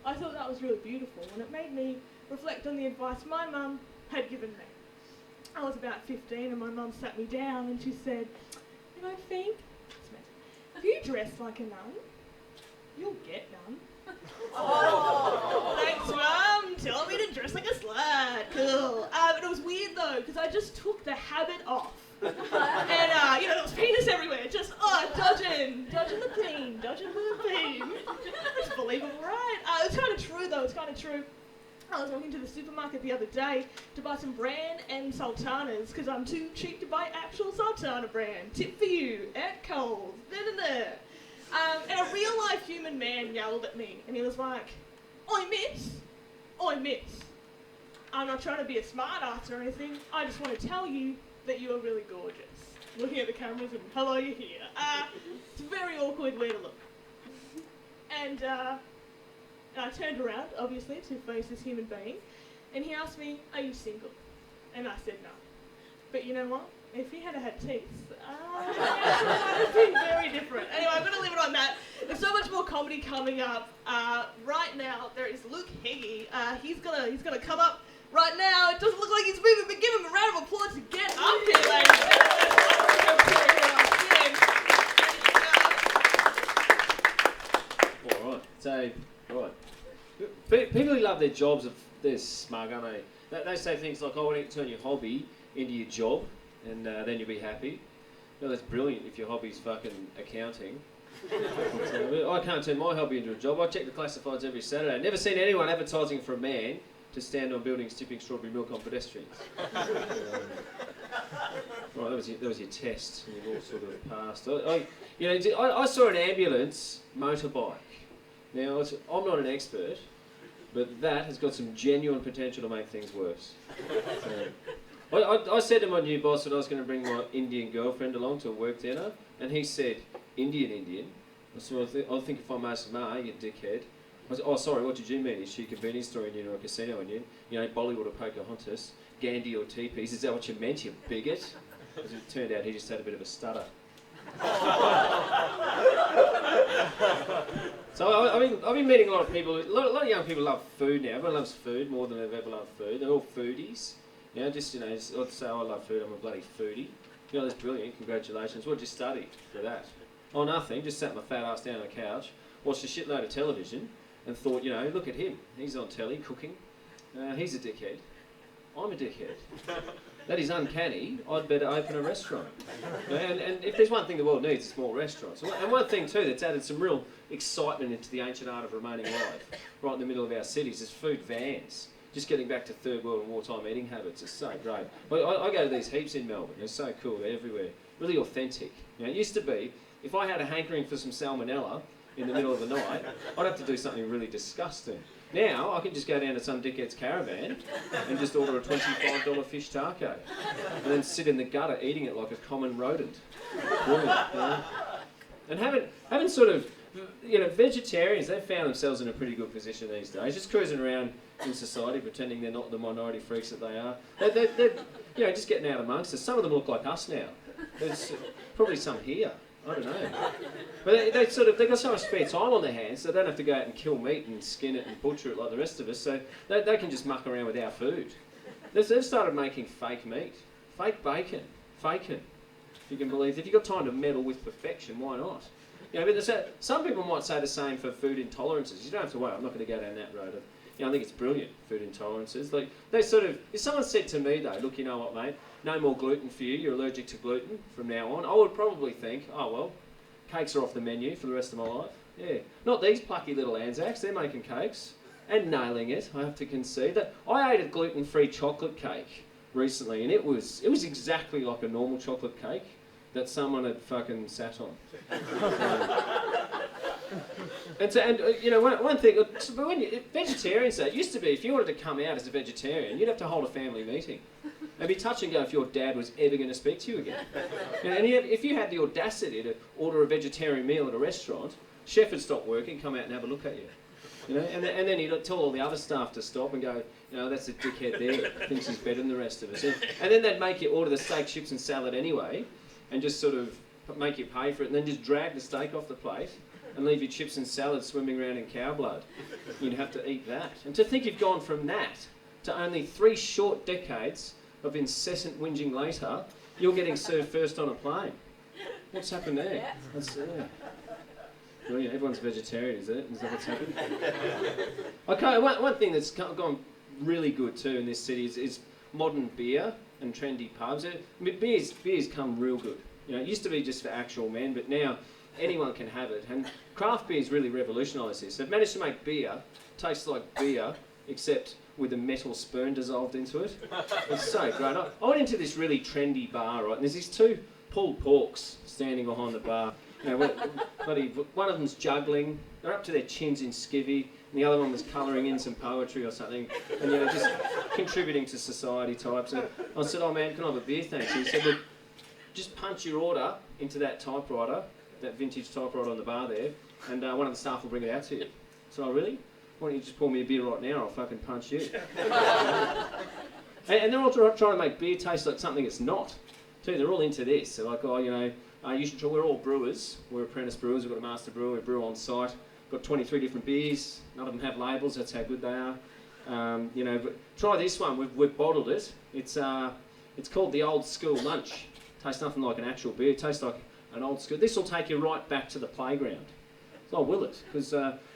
I thought that was really beautiful, and it made me reflect on the advice my mum had given me. I was about 15 and my mum sat me down and she said, you know, Fee, if you dress like a nun, you'll get none. Oh, thanks, Mum. Telling me to dress like a slut. Cool. But it was weird though, because I just took the habit off. And, you know, there was penis everywhere. Just, dodging the beam. It's believable, right? It's kind of true though. It's kind of true. I was walking to the supermarket the other day to buy some bran and sultanas because I'm too cheap to buy actual sultana brand. Tip for you, at Coles. And a real life human man yelled at me and he was like, Oi miss, I'm not trying to be a smart ass or anything, I just want to tell you that you are really gorgeous. Looking at the cameras and hello, you're here. It's a very awkward way to look. And I turned around, obviously, to face this human being, and he asked me, are you single? And I said no. But you know what? If he had teeth, it would have been very different. Anyway, I'm going to leave it on that. There's so much more comedy coming up. Right now, there is Luke Heggie. He's gonna come up right now. It doesn't look like he's moving, but give him a round of applause to get up here, ladies and gentlemen. love their jobs. They're smug, aren't they? They say things like, "Oh, why don't you turn your hobby into your job, and then you'll be happy." No, that's brilliant if your hobby's fucking accounting. I can't turn my hobby into a job. I check the classifieds every Saturday. Never seen anyone advertising for a man to stand on buildings tipping strawberry milk on pedestrians. Right, that was your test. You've all sort of passed. I saw an ambulance motorbike. Now, I'm not an expert, but that has got some genuine potential to make things worse. I said to my new boss that I was going to bring my Indian girlfriend along to a work dinner, and he said, Indian? I said, I think if I'm asking Ma, you dickhead. I said, oh, sorry, what did you mean? Is she a convenience store Indian or a casino Indian? You know, Bollywood or Pocahontas, Gandhi or teepees? Is that what you meant, you bigot? As it turned out, he just had a bit of a stutter. So I've been meeting a lot of people. A lot of young people love food now. Everyone loves food more than they've ever loved food. They're all foodies. I'd say, oh, I love food. I'm a bloody foodie. That's brilliant. Congratulations. What did you study for that? Oh, nothing. Just sat my fat ass down on the couch, watched a shitload of television, and thought, look at him. He's on telly cooking. He's a dickhead. I'm a dickhead. That is uncanny. I'd better open a restaurant. And if there's one thing the world needs, it's more restaurants. And one thing too that's added some real excitement into the ancient art of remaining alive, right in the middle of our cities, is food vans. Just getting back to Third World and wartime eating habits. It's so great. I go to these heaps in Melbourne. They're so cool. They're everywhere. Really authentic. It used to be, if I had a hankering for some salmonella in the middle of the night, I'd have to do something really disgusting. Now, I can just go down to some dickhead's caravan and just order a $25 fish taco and then sit in the gutter eating it like a common rodent. Brilliant, And having sort of, vegetarians, they've found themselves in a pretty good position these days, just cruising around in society pretending they're not the minority freaks that they are. They're just getting out amongst us. Some of them look like us now. There's probably some here. I don't know. But they've got so much spare time on their hands, so they don't have to go out and kill meat and skin it and butcher it like the rest of us, so they can just muck around with our food. They've started making fake meat, fake bacon, if you can believe it. If you've got time to meddle with perfection, why not? But some people might say the same for food intolerances. You don't have to worry, I'm not going to go down that road. I think it's brilliant, food intolerances. If someone said to me though, look, you know what mate, no more gluten for you, you're allergic to gluten from now on, I would probably think, oh well, cakes are off the menu for the rest of my life. Yeah. Not these plucky little Anzacs, they're making cakes and nailing it, I have to concede. That I ate a gluten-free chocolate cake recently and it was exactly like a normal chocolate cake that someone had fucking sat on. One thing, when vegetarians, it used to be, if you wanted to come out as a vegetarian, you'd have to hold a family meeting. It'd be touch and go if your dad was ever going to speak to you again. And if you had the audacity to order a vegetarian meal at a restaurant, chef would stop working, come out and have a look at you. And then he'd tell all the other staff to stop and go, that's a dickhead there, thinks he's better than the rest of us. And then they'd make you order the steak, chips and salad anyway, and just sort of make you pay for it, and then just drag the steak off the plate and leave your chips and salad swimming around in cow blood. You'd have to eat that. And to think you've gone from that to only 3 short decades of incessant whinging later, you're getting served first on a plane. What's happened there? That's brilliant. Everyone's vegetarian, is it? Is that what's happened? Okay, one thing that's gone really good too in this city is modern beer and trendy pubs. Beer's come real good. It used to be just for actual men, but now anyone can have it. And craft beer's really revolutionised this. They've managed to make beer taste like beer, except with a metal spoon dissolved into it. It's so great. I went into this really trendy bar, right, and there's these 2 pulled porks standing behind the bar. One of them's juggling, they're up to their chins in skivvy, and the other one was colouring in some poetry or something, and just contributing to society types. And I said, oh man, can I have a beer, thanks? And he said, look, just punch your order into that typewriter, that vintage typewriter on the bar there, and one of the staff will bring it out to you. So, oh really? Why don't you just pour me a beer right now, I'll fucking punch you. and they're all trying to make beer taste like something it's not. Too, they're all into this. They're like, oh, you should try, we're all brewers. We're apprentice brewers, we've got a master brewer, we brew on site. Got 23 different beers, none of them have labels, that's how good they are. But try this one, we've bottled it. It's called the Old School Lunch. Tastes nothing like an actual beer, it tastes like an old school. This will take you right back to the playground. So will it? Because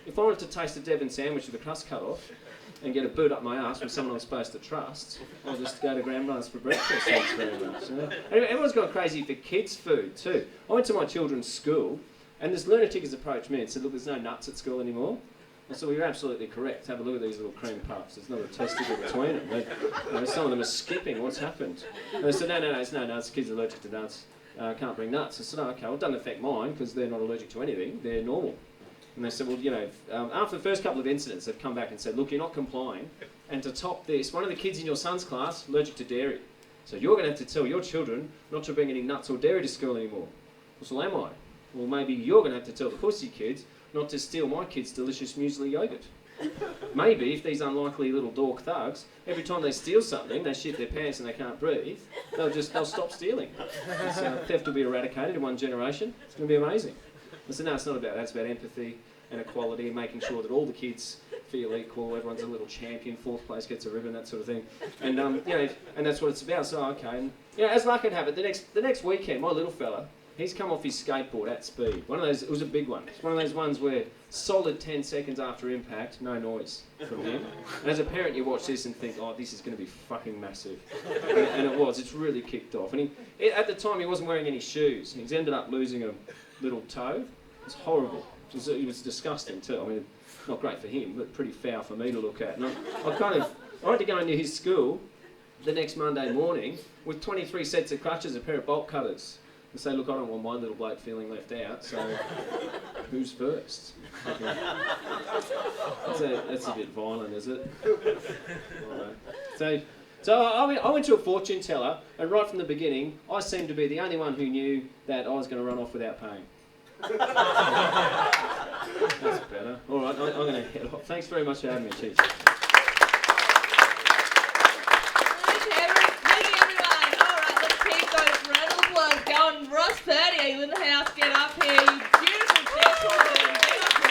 if I wanted to taste a Devon sandwich with the crust cut off, and get a boot up my ass from someone I'm supposed to trust, I'll just go to Grandma's for breakfast. Thanks very much. Anyway, everyone's gone crazy for kids' food too. I went to my children's school, and this lunatic has approached me and said, look, there's no nuts at school anymore. I said, well, you're absolutely correct. Have a look at these little cream puffs. There's not a testicle between them. Some of them are skipping. What's happened? And they said, no, it's no nuts. Kids are allergic to nuts. Can't bring nuts. I said, oh, okay, well, it doesn't affect mine because they're not allergic to anything. They're normal. And they said, well, you know, after the first couple of incidents, they've come back and said, look, you're not complying. And to top this, one of the kids in your son's class allergic to dairy. So you're going to have to tell your children not to bring any nuts or dairy to school anymore. Well, am I? Well, maybe you're going to have to tell the pussy kids not to steal my kids' delicious muesli yogurt. Maybe if these unlikely little dork thugs, every time they steal something, they shit their pants and they can't breathe, they'll stop stealing. Theft will be eradicated in one generation. It's going to be amazing. I said, no, it's not about that. It's about empathy and equality and making sure that all the kids feel equal. Everyone's a little champion. Fourth place gets a ribbon, that sort of thing. And you know, and that's what it's about. So okay. And you know, as luck would have it, the next weekend, my little fella, he's come off his skateboard at speed. One of those, it was a big one. It's one of those ones where solid 10 seconds after impact, no noise from him. And as a parent, you watch this and think, oh, this is going to be fucking massive. And it was. It's really kicked off. And at the time, he wasn't wearing any shoes. He's ended up losing a little toe. It's horrible. It was disgusting too. I mean, not great for him, but pretty foul for me to look at. And I had to go into his school the next Monday morning with 23 sets of crutches, a pair of bolt cutters. And say, look, I don't want my little bloke feeling left out, so who's first? Okay. That's a bit violent, is it? Right. So I went to a fortune teller, and right from the beginning, I seemed to be the only one who knew that I was going to run off without paying. That's better. All right, I'm going to head off. Thanks very much for having me, Chief. Ross Purdy, are you in the house? Get up here, you beautiful gentlemen. Get up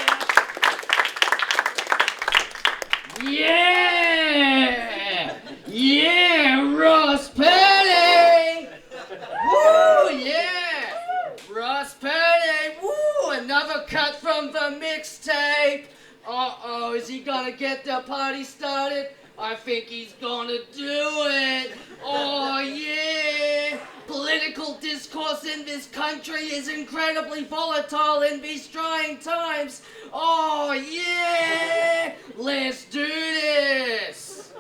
here. Yeah! Yeah, Ross Purdy! Woo, yeah! Ross Purdy, woo! Another cut from the mixtape. Uh-oh, is he gonna get the party started? I think he's gonna do it. Oh, yeah! Political discourse in this country is incredibly volatile in these trying times. Oh, yeah! Let's do this!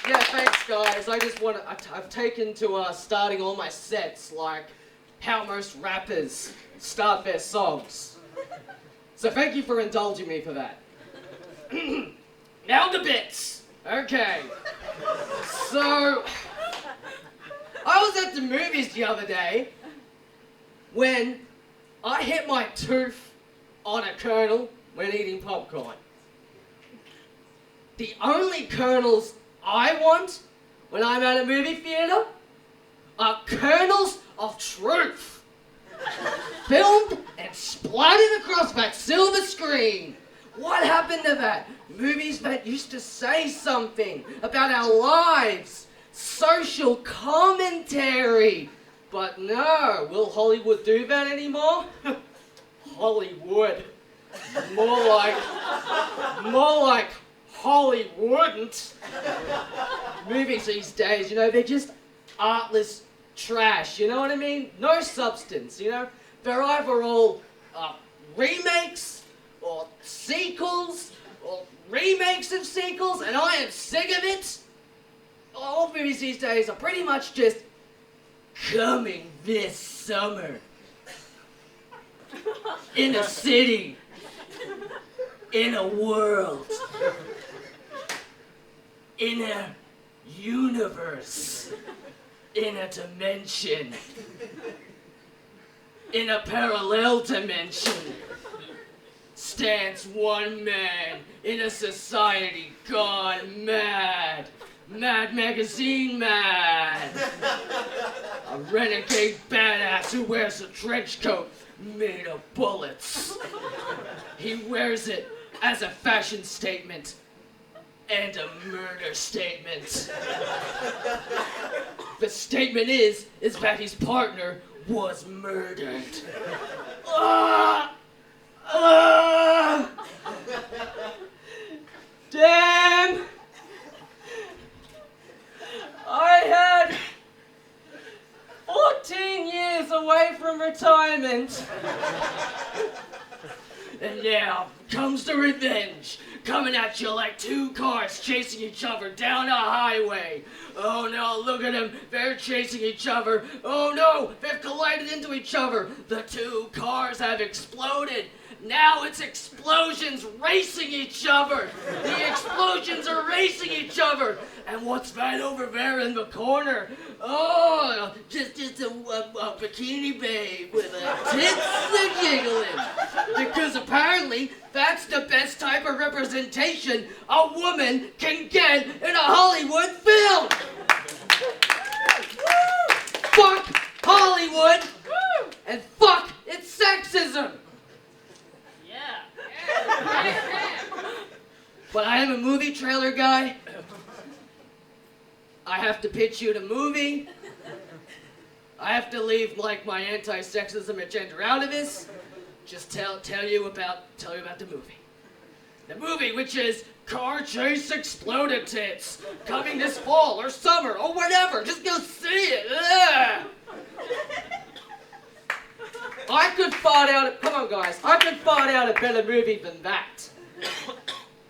Yeah, thanks, guys. I've taken to starting all my sets like how most rappers start their songs. So thank you for indulging me for that. Now the bits! Okay, so I was at the movies the other day when I hit my tooth on a kernel when eating popcorn. The only kernels I want when I'm at a movie theatre are kernels of truth, filmed and splattered across that silver screen. What happened to that? Movies that used to say something about our lives, social commentary. But no, will Hollywood do that anymore? Hollywood. More like Holly wouldn't. Movies these days, you know, they're just artless trash, you know what I mean? No substance, you know? They're either all remakes, or sequels, or remakes of sequels, and I am sick of it. All movies these days are pretty much just coming this summer. In a city. In a world. In a universe. In a dimension. In a parallel dimension. Stands one man in a society gone mad. Mad Magazine mad. A renegade badass who wears a trench coat made of bullets. He wears it as a fashion statement and a murder statement. The statement is that his partner was murdered. Damn! I had 14 years away from retirement. And now comes the revenge, coming at you like two cars chasing each other down a highway. Oh no, look at them, they're chasing each other. Oh no, they've collided into each other. The two cars have exploded. Now it's explosions racing each other. The explosions are racing each other. And what's that over there in the corner? Oh, just a bikini babe with a tits jiggling. Because apparently that's the best type of representation a woman can get in a Hollywood film. Fuck Hollywood and fuck its sexism. But I am a movie trailer guy. I have to pitch you the movie. I have to leave like my anti-sexism agenda out of this. Just tell you about the movie. The movie, which is Car Chase Exploded Tits, coming this fall or summer or whatever. Just go see it. Ugh. I could find out. Come on, guys. I could find out a better movie than that.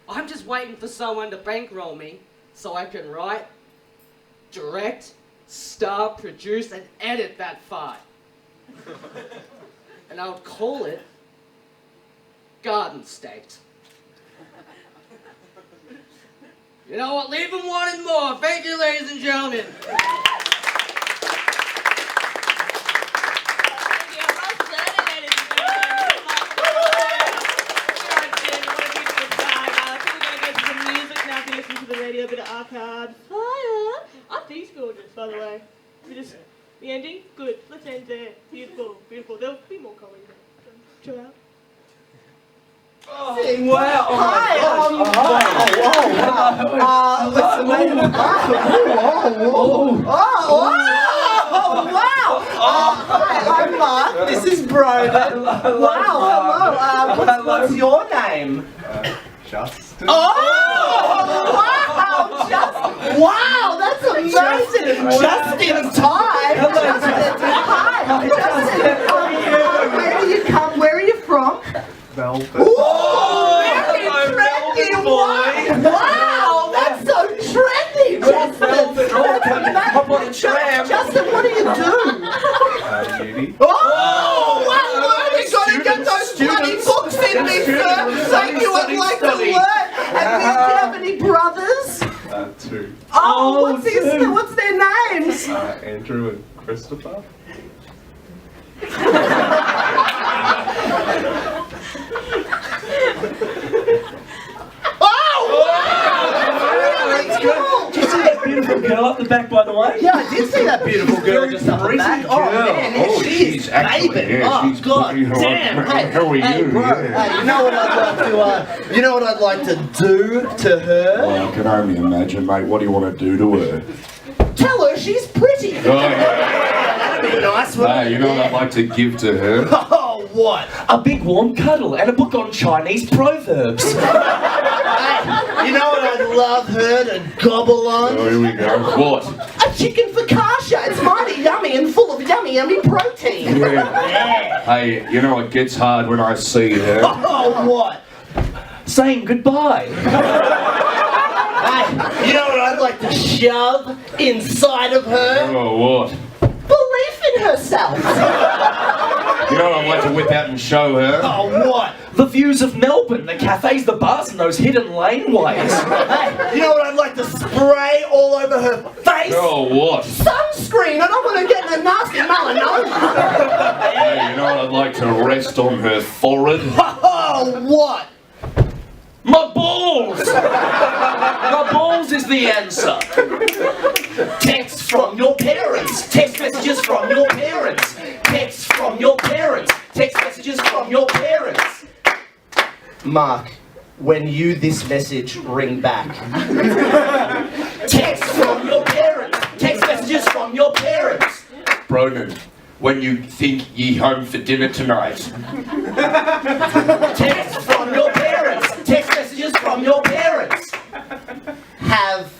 I'm just waiting for someone to bankroll me so I can write, direct, star, produce, and edit that fight. And I would call it Garden State. You know what? Leave them wanting more. Thank you, ladies and gentlemen. A bit of archive. Fire! I think it's gorgeous, by the way. The ending? Good. Let's end there. Beautiful, beautiful. There'll be more coming. Chill out. Oh, wow. Hi. Hi, I'm Mark. This is Broden. Wow, hello. What's your name? Justin. Wow, Justin. Wow, that's amazing. Just in time. Hi, Justin. Where are you from? Melbourne. Whoa, very trendy. Wow, that's so trendy, Justin. Justin, what do you do? Uni. Oh, wow, you gotta get those bloody books in me, sir. Thank you, I'd like to learn. And do you have any brothers? Two. Oh, what's their names? Andrew and Christopher. Did you see that beautiful girl up the back, by the way? Yeah, I did see that beautiful girl just up the back. Oh, man, she's baby. Oh, God damn. Hey, how are you? Bro, hey, you know what I'd like to do to her? Oh, I can only imagine, mate. What do you want to do to her? Tell her she's pretty. Oh, yeah. That'd be nice. Hey, you know what I'd like to give to her? Oh, what? A big warm cuddle and a book on Chinese proverbs. Hey, you know what I'd love her to gobble on? Oh, here we go. What? A chicken focaccia. It's mighty yummy and full of yummy protein. Yeah. Hey, you know it gets hard when I see her. Oh, what? Saying goodbye. Hey, you know what I'd like to shove inside of her? Oh, what? Belief in herself. You know what I'd like to whip out and show her? Oh, what? The views of Melbourne, the cafes, the bars, and those hidden laneways. Hey, you know what I'd like to spray all over her face? Oh, what? Sunscreen, and I'm gonna get a nasty melanoma. Hey, you know what I'd like to rest on her forehead? Oh, what? My balls! My balls is the answer. Texts from your parents. Text messages from your parents. Texts from your parents. Text messages from your parents. Mark, when you this message ring back. Texts from your parents. Text messages from your parents. Broden, when you think ye home for dinner tonight. Texts from your parents. Text messages from your parents. Have.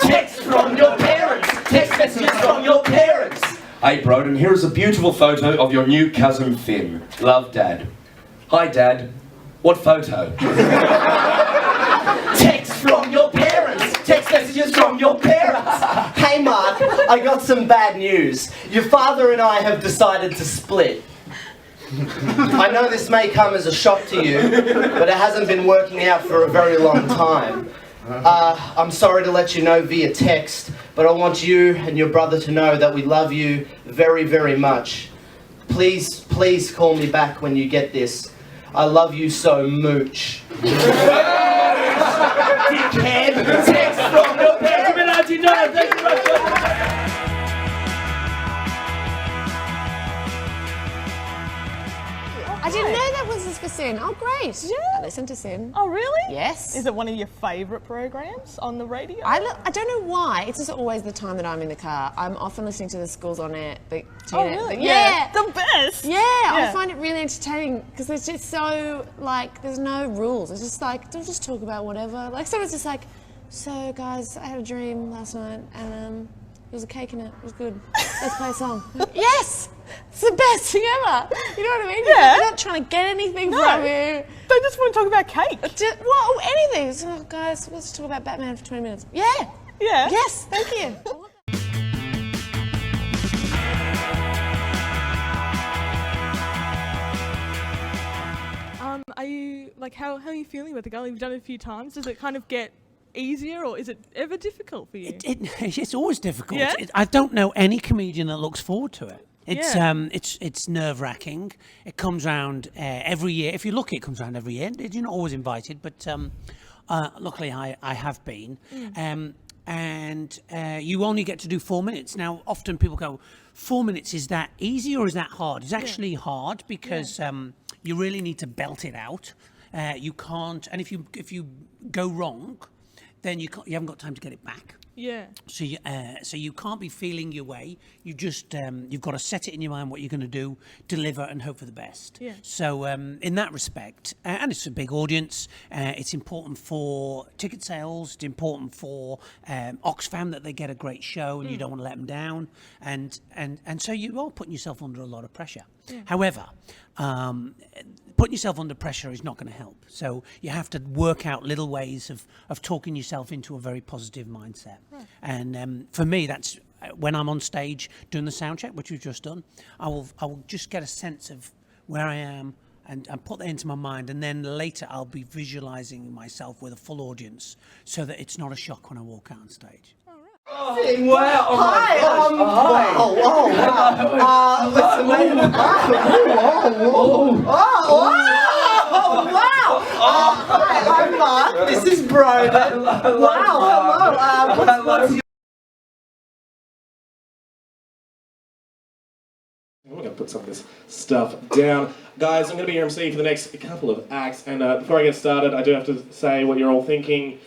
Texts from your parents. Text messages from your parents. Hey Broden, here is a beautiful photo of your new cousin Finn. Love, Dad. Hi Dad. What photo? Text from your parents. Text messages from your parents. Hey Mark, I got some bad news. Your father and I have decided to split. I know this may come as a shock to you, but it hasn't been working out for a very long time. I'm sorry to let you know via text, but I want you and your brother to know that we love you very, very much. Please, please call me back when you get this. I love you so mooch. Dickhead, text from your parents. I didn't know that was for Sin. Oh, great. Yeah. I listen to Sin. Oh, really? Yes. Is it one of your favourite programs on the radio? I don't know why. It's just always the time that I'm in the car. I'm often listening to the Schools on Air. Oh, really? Yeah. The best. Yeah, I find it really entertaining because it's just so, like, there's no rules. It's just like, they'll just talk about whatever. Like, someone's just like, so, guys, I had a dream last night and there was a cake in it. It was good. Let's play a song. Yes! It's the best thing ever. You know what I mean? Yeah. They're not trying to get anything from you. They just want to talk about cake. Well, anything. So, guys, let's talk about Batman for 20 minutes. Yeah. Yeah. Yes, thank you. Are you, like, how are you feeling with the gala? You've done it a few times. Does it kind of get easier, or is it ever difficult for you? It's always difficult. Yeah? I don't know any comedian that looks forward to it. It's Yeah. It's nerve-wracking. It comes round every year. If you look, it comes round every year. You're not always invited, but luckily I have been. And you only get to do 4 minutes. Now, often people go, 4 minutes, is that easy or is that hard? It's actually hard because you really need to belt it out. You can't, and if you go wrong, then you haven't got time to get it back. Yeah. So you can't be feeling your way. You just you've got to set it in your mind what you're going to do, deliver, and hope for the best. Yeah. So in that respect, and it's a big audience. It's important for ticket sales. It's important for Oxfam that they get a great show, and you don't want to let them down. And so you are putting yourself under a lot of pressure. Yeah. However, putting yourself under pressure is not going to help. So you have to work out little ways of talking yourself into a very positive mindset. Right. And for me, that's when I'm on stage doing the sound check, which we've just done. I will just get a sense of where I am and put that into my mind. And then later I'll be visualizing myself with a full audience so that it's not a shock when I walk out on stage. Wow! Oh hi! Hi. Wow! What's the name? Wow! Hi, I'm Mark. This is Broden. Wow! Hello. What's your... I'm going to put some of this stuff down. Guys, I'm going to be your MC for the next couple of acts, and before I get started, I do have to say what you're all thinking.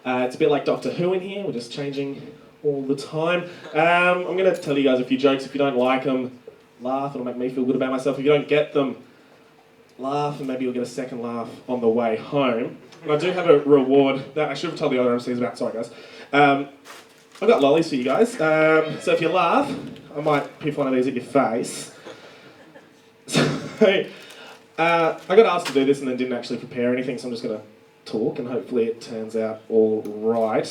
It's a bit like Doctor Who in here, we're just changing all the time. I'm going to tell you guys a few jokes. If you don't like them, laugh, it'll make me feel good about myself. If you don't get them, laugh, and maybe you'll get a second laugh on the way home. And I do have a reward that I should have told the other MCs about, sorry guys. I've got lollies for you guys, so if you laugh, I might piff one of these at your face. So, I got asked to do this and then didn't actually prepare anything, so I'm just going to talk and hopefully it turns out all right.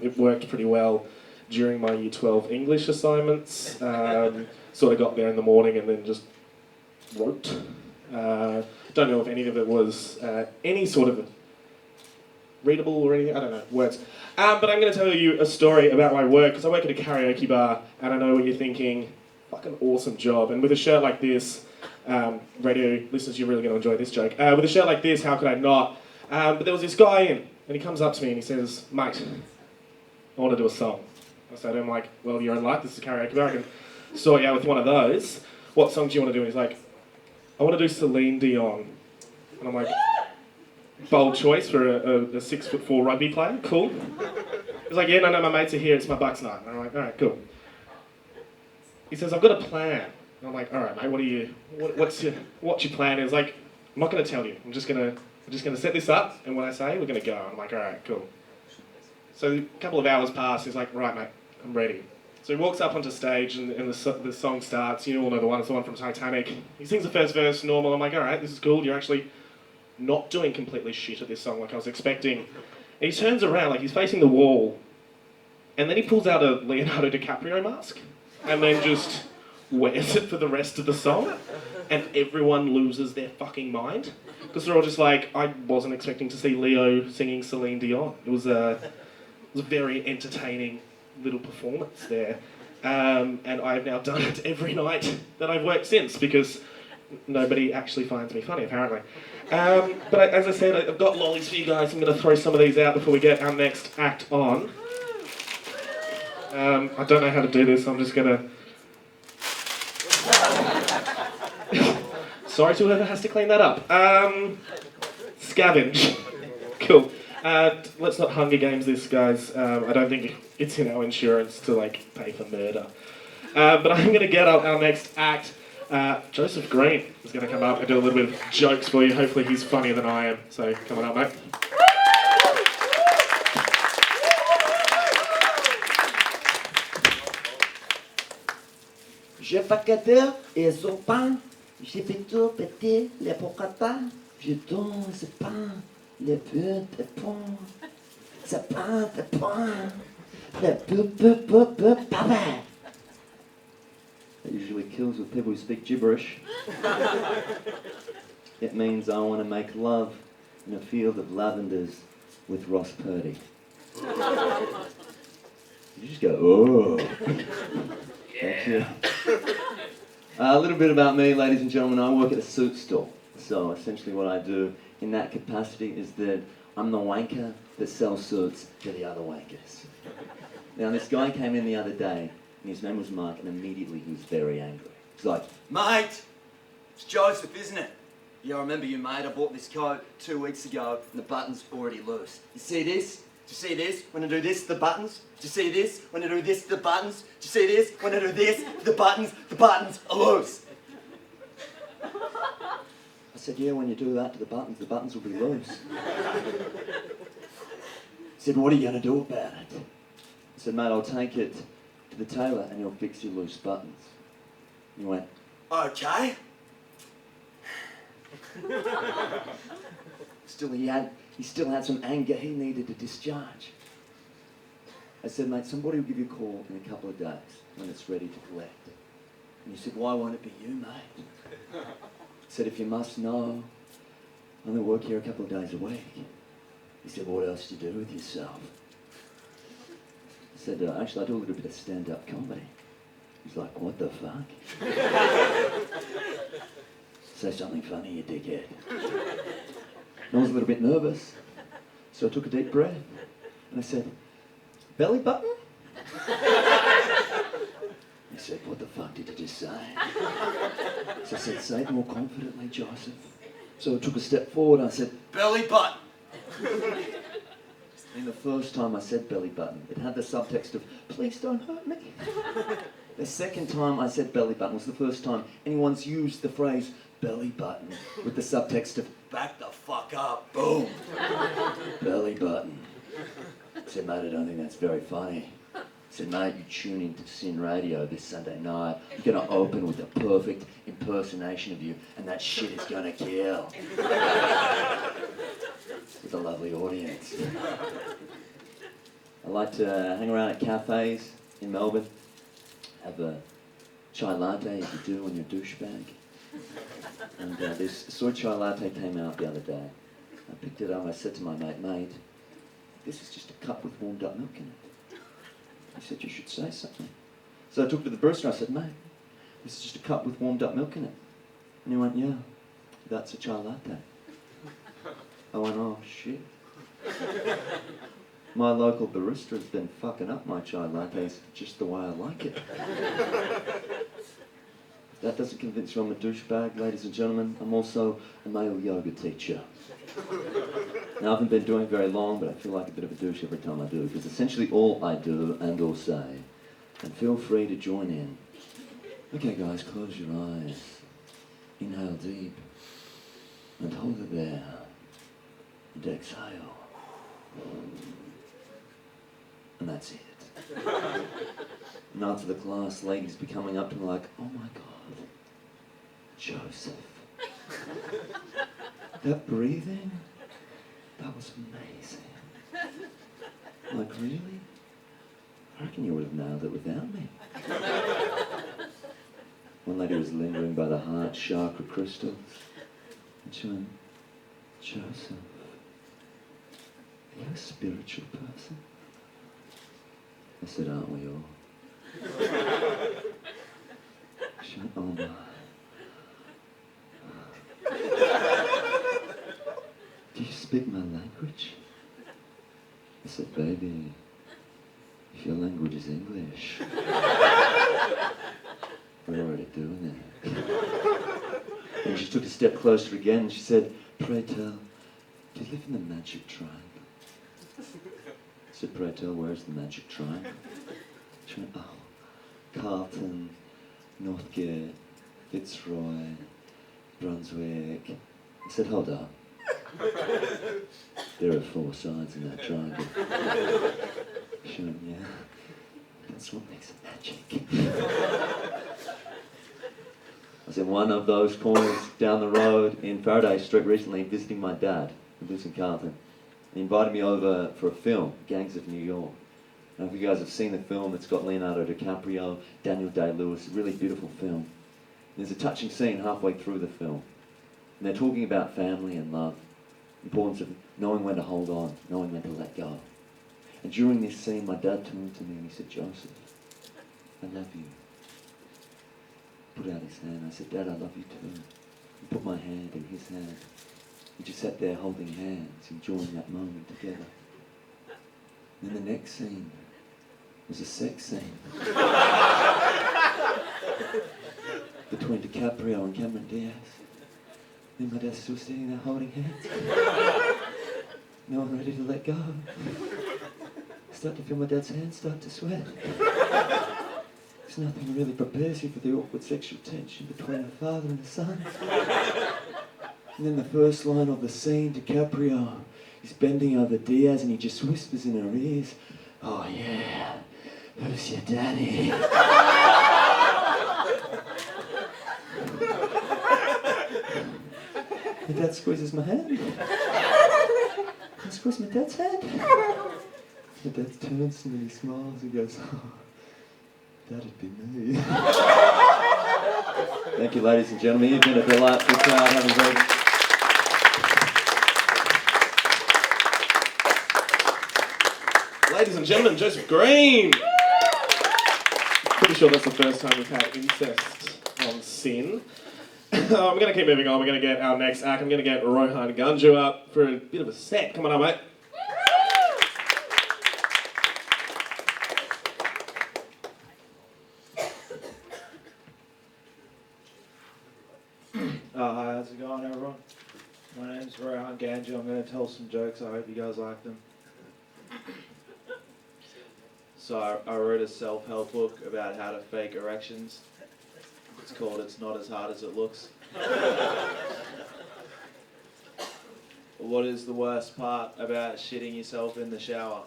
It worked pretty well during my Year 12 English assignments. Sort of got there in the morning and then just wrote. Don't know if any of it was any sort of readable or anything, I don't know, words. But I'm going to tell you a story about my work, because I work at a karaoke bar, and I know what you're thinking, fucking awesome job. And with a shirt like this, radio listeners, you're really going to enjoy this joke. With a shirt like this, how could I not? But there was this guy in, and he comes up to me and he says, mate, I want to do a song. I said to him, like, well, you're in luck, this is a karaoke bar, I can sort you out with one of those. What song do you want to do? And he's like, I want to do Celine Dion. And I'm like, bold choice for a 6'4" rugby player, cool. He's like, yeah, no, my mates are here, it's my Bucks night. And I'm like, all right, cool. He says, I've got a plan. And I'm like, all right, mate, what's your plan? He's like, I'm not going to tell you. I'm just going to set this up, and when I say, we're going to go. I'm like, all right, cool. So a couple of hours pass. He's like, right, mate, I'm ready. So he walks up onto stage, and the song starts. You all know the one. It's the one from Titanic. He sings the first verse normal. I'm like, all right, this is cool. You're actually not doing completely shit at this song like I was expecting. And he turns around, like he's facing the wall, and then he pulls out a Leonardo DiCaprio mask, and then just wears it for the rest of the song, and everyone loses their fucking mind. Because they're all just like, I wasn't expecting to see Leo singing Celine Dion. It was a very entertaining little performance there. And I've now done it every night that I've worked since, because nobody actually finds me funny, apparently. But as I said, I've got lollies for you guys. I'm going to throw some of these out before we get our next act on. I don't know how to do this, so I'm just going to... Sorry to whoever has to clean that up. Scavenge. Cool. Let's not Hunger Games this, guys. I don't think it's in our insurance to, like, pay for murder. But I'm going to get up our next act. Joseph Green is going to come up and do a little bit of jokes for you. Hopefully he's funnier than I am. So, come on up, mate. Je facteur et au pain, j'ai fait tout péter les pocata, je danse pas les peu de pont, c'est pas de pont, le peu, papa. That usually kills with people who speak gibberish. It means I want to make love in a field of lavenders with Ross Purdy. You just go, oh. Thank you. A little bit about me, ladies and gentlemen. I work at a suit store. So essentially what I do in that capacity is that I'm the wanker that sells suits to the other wankers. Now this guy came in the other day, and his name was Mark, and immediately he was very angry. He's like, mate, it's Joseph, isn't it? Yeah, I remember you, mate. I bought this coat 2 weeks ago, and the button's already loose. You see this? Do you see this? When I do this, the buttons? Do you see this? When I do this, the buttons? Do you see this? When I do this, the buttons are loose. I said, yeah, when you do that to the buttons will be loose. He said, what are you going to do about it? I said, mate, I'll take it to the tailor and he'll fix your loose buttons. And he went, okay. He still had some anger he needed to discharge. I said, mate, somebody will give you a call in a couple of days when it's ready to collect. And he said, why won't it be you, mate? I said, if you must know, I only work here a couple of days a week. He said, what else do you do with yourself? I said, actually, I do a little bit of stand-up comedy. He's like, what the fuck? Say something funny, you dickhead. I was a little bit nervous, so I took a deep breath, and I said, belly button? He said, what the fuck did you just say? So I said, say it more confidently, Joseph. So I took a step forward, and I said, belly button! And the first time I said belly button, it had the subtext of, please don't hurt me. The second time I said belly button was the first time anyone's used the phrase belly button with the subtext of, back the fuck up, boom. Belly button. I said, mate, I don't think that's very funny. I said, mate, you tune into Sin Radio this Sunday night. You're going to open with a perfect impersonation of you, and that shit is going to kill. With a lovely audience. I like to hang around at cafes in Melbourne, have a chai latte as you do when you're a douchebag. And this soy chai latte came out the other day. I picked it up and I said to my mate, this is just a cup with warmed up milk in it. He said, you should say something. So I took it to the barista and I said, mate, this is just a cup with warmed up milk in it. And he went, yeah, that's a chai latte. I went, oh shit. My local barista has been fucking up my chai lattes just the way I like it. If that doesn't convince you I'm a douchebag, ladies and gentlemen, I'm also a male yoga teacher. Now, I haven't been doing it very long, but I feel like a bit of a douche every time I do, because essentially all I do and all say, and feel free to join in, Okay, guys, close your eyes. Inhale deep. And hold it there. And exhale. And that's it. And after the class, ladies be coming up to me like, oh my God, Joseph. That breathing, that was amazing. Like, really? I reckon you would have nailed it without me. One lady was lingering by the heart chakra crystals. And she went, Joseph, are you a spiritual person? I said, aren't we all? She went, oh my. Do you speak my language? I said, baby, if your language is English, we're already doing it. And she took a step closer again and she said, pray tell, do you live in the magic triangle? I said, pray tell, where's the magic triangle? She went, oh, Carlton, Northgate, Fitzroy, Brunswick. I said, hold up. There are 4 sides in that triangle. She went, yeah, that's what makes it magic. I was in one of those corners down the road in Faraday Street recently visiting my dad, who lives in Carlton. He invited me over for a film, Gangs of New York. I don't know if you guys have seen the film. It's got Leonardo DiCaprio, Daniel Day-Lewis, a really beautiful film. There's a touching scene halfway through the film. And they're talking about family and love, importance of knowing when to hold on, knowing when to let go. And during this scene, my dad turned to me and he said, Joseph, I love you. Put out his hand. I said, Dad, I love you too. He put my hand in his hand. We just sat there holding hands, enjoying that moment together. Then the next scene was a sex scene. Between DiCaprio and Cameron Diaz. And my dad's still sitting there holding hands. No one ready to let go. I start to feel my dad's hands start to sweat. There's nothing really prepares you for the awkward sexual tension between a father and a son. And then the first line of the scene, DiCaprio is bending over Diaz and he just whispers in her ears, oh yeah, who's your daddy? My dad squeezes my hand. I squeeze my dad's hand. My dad turns to me and he smiles and goes, oh, that'd be me. Thank you, ladies and gentlemen. You've been a delightful crowd. Having very... Ladies and gentlemen, Joseph Green. Pretty sure that's the first time we've had incest on Sin. I'm going to keep moving on. We're going to get our next act. I'm going to get Rohan Gunju up for a bit of a set. Come on up, mate. Hi, how's it going, everyone? My name's Rohan Ganju. I'm going to tell some jokes. I hope you guys like them. So I wrote a self-help book about how to fake erections. It's called It's Not As Hard As It Looks. What is the worst part about shitting yourself in the shower?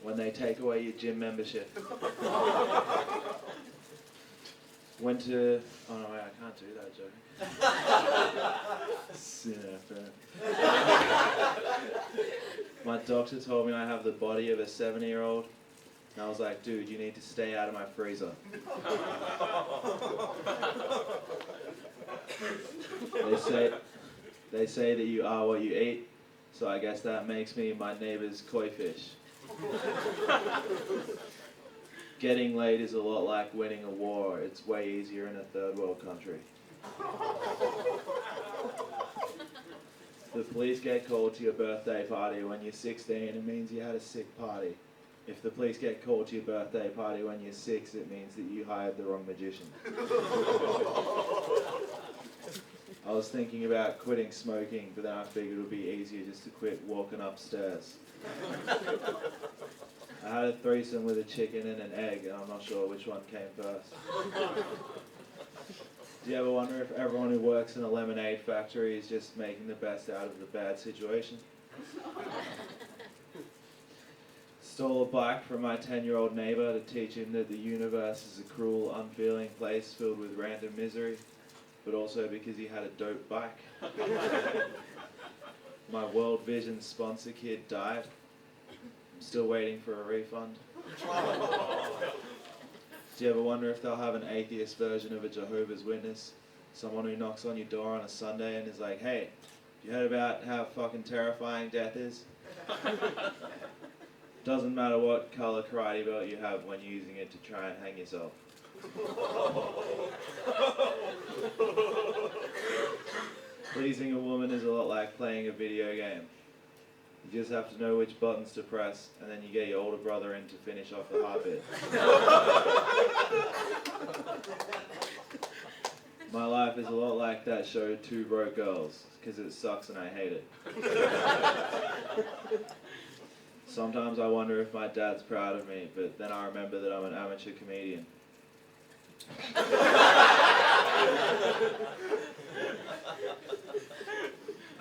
When they take away your gym membership. Oh no, wait, I can't do that joke. Sinner, My doctor told me I have the body of a 70-year-old. And I was like, dude, you need to stay out of my freezer. They say that you are what you eat, so I guess that makes me my neighbor's koi fish. Getting laid is a lot like winning a war. It's way easier in a third world country. The police get called to your birthday party when you're 16, it means you had a sick party. If the police get called to your birthday party when you're 6, it means that you hired the wrong magician. I was thinking about quitting smoking, but then I figured it would be easier just to quit walking upstairs. I had a threesome with a chicken and an egg, and I'm not sure which one came first. Do you ever wonder if everyone who works in a lemonade factory is just making the best out of the bad situation? Stole a bike from my 10-year-old neighbor to teach him that the universe is a cruel, unfeeling place filled with random misery, but also because he had a dope bike. My World Vision sponsor kid died. I'm still waiting for a refund. Do you ever wonder if they'll have an atheist version of a Jehovah's Witness? Someone who knocks on your door on a Sunday and is like, hey, you heard about how fucking terrifying death is? Doesn't matter what color karate belt you have when using it to try and hang yourself. Pleasing a woman is a lot like playing a video game. You just have to know which buttons to press, and then you get your older brother in to finish off the hard bit. My life is a lot like that show, Two Broke Girls, because it sucks and I hate it. Sometimes I wonder if my dad's proud of me, but then I remember that I'm an amateur comedian.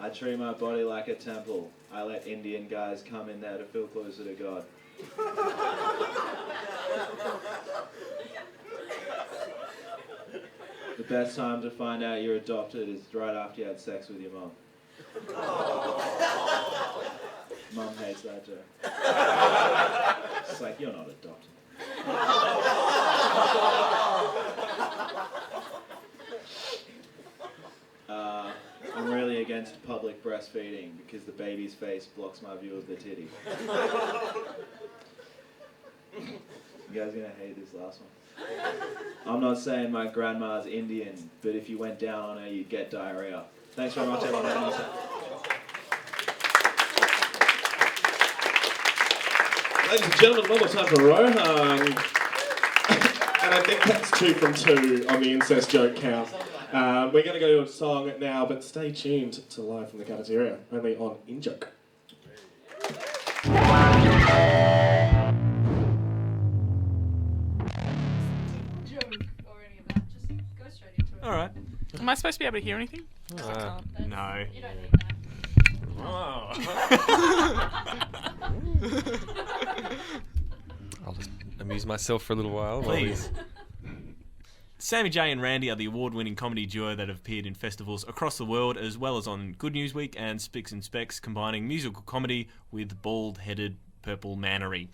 I treat my body like a temple. I let Indian guys come in there to feel closer to God. The best time to find out you're adopted is right after you had sex with your mum. Mum hates that joke. She's like, you're not adopted. I'm really against public breastfeeding because the baby's face blocks my view of the titty. You guys are gonna hate this last one. I'm not saying my grandma's Indian, but if you went down on her, you'd get diarrhea. Thanks very much, everyone. Ladies and gentlemen, one more time for Ro. And I think that's 2 from 2 on the incest joke count. We're going to go to a song now, but stay tuned to Live from the Cafeteria, only on In-Joke. All right. Am I supposed to be able to hear anything? No. You don't need that. Oh. I'll just amuse myself for a little while. Please. Sammy J and Randy are the award-winning comedy duo that have appeared in festivals across the world, as well as on Good News Week and Spicks and Specks, combining musical comedy with bald-headed purple mannery.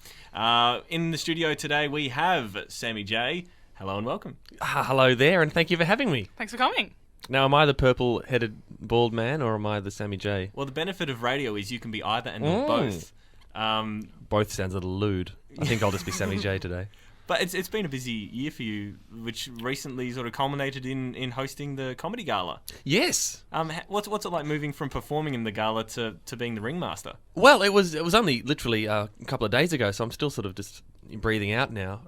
In the studio today, we have Sammy J. Hello and welcome. Hello there, and thank you for having me. Thanks for coming. Now, am I the purple-headed bald man, or am I the Sammy J? Well, the benefit of radio is you can be either and not both. Both sounds a little lewd. I think I'll just be Sammy J today. But it's been a busy year for you, which recently sort of culminated in hosting the comedy gala. Yes. What's it like moving from performing in the gala to being the ringmaster? Well, it was only literally a couple of days ago, so I'm still sort of just breathing out now.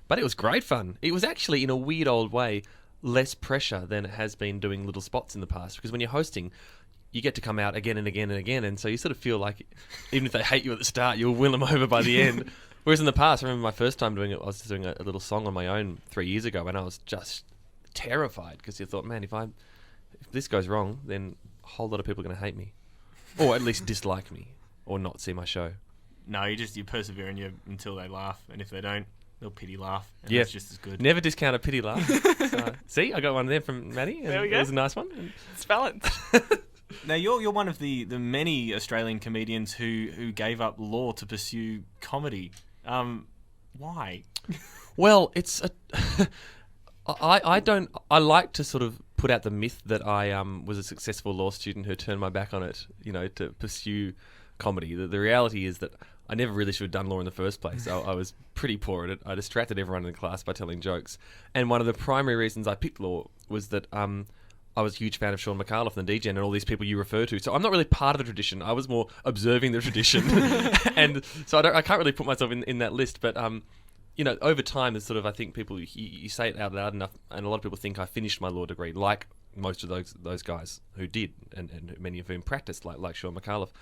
But it was great fun. It was actually, in a weird old way, less pressure than it has been doing little spots in the past. Because when you're hosting, you get to come out again and again and again, and so you sort of feel like even if they hate you at the start, you'll win them over by the end. Whereas in the past, I remember my first time doing it, I was doing a little song on my own 3 years ago, and I was just terrified because you thought, man, if this goes wrong, then a whole lot of people are going to hate me, or at least dislike me, or not see my show. No, you persevere until they laugh, and if they don't, they'll pity laugh, and Yeah, that's just as good. Never discount a pity laugh. So, see, I got one there from Maddie. There we go. It was a nice one. It's balanced. Now, you're one of the many Australian comedians who gave up law to pursue comedy. Why? Well, it's I like to sort of put out the myth that I was a successful law student who turned my back on it, to pursue comedy. The reality is that I never really should have done law in the first place. I was pretty poor at it. I distracted everyone in the class by telling jokes. And one of the primary reasons I picked law was that I was a huge fan of Sean McAuliffe and DGen and all these people you refer to. So I'm not really part of the tradition. I was more observing the tradition. And so I can't really put myself in that list. But, over time, there's sort of, I think people, you say it out loud enough, and a lot of people think I finished my law degree, like most of those guys who did, and many of whom practiced, like Sean McAuliffe.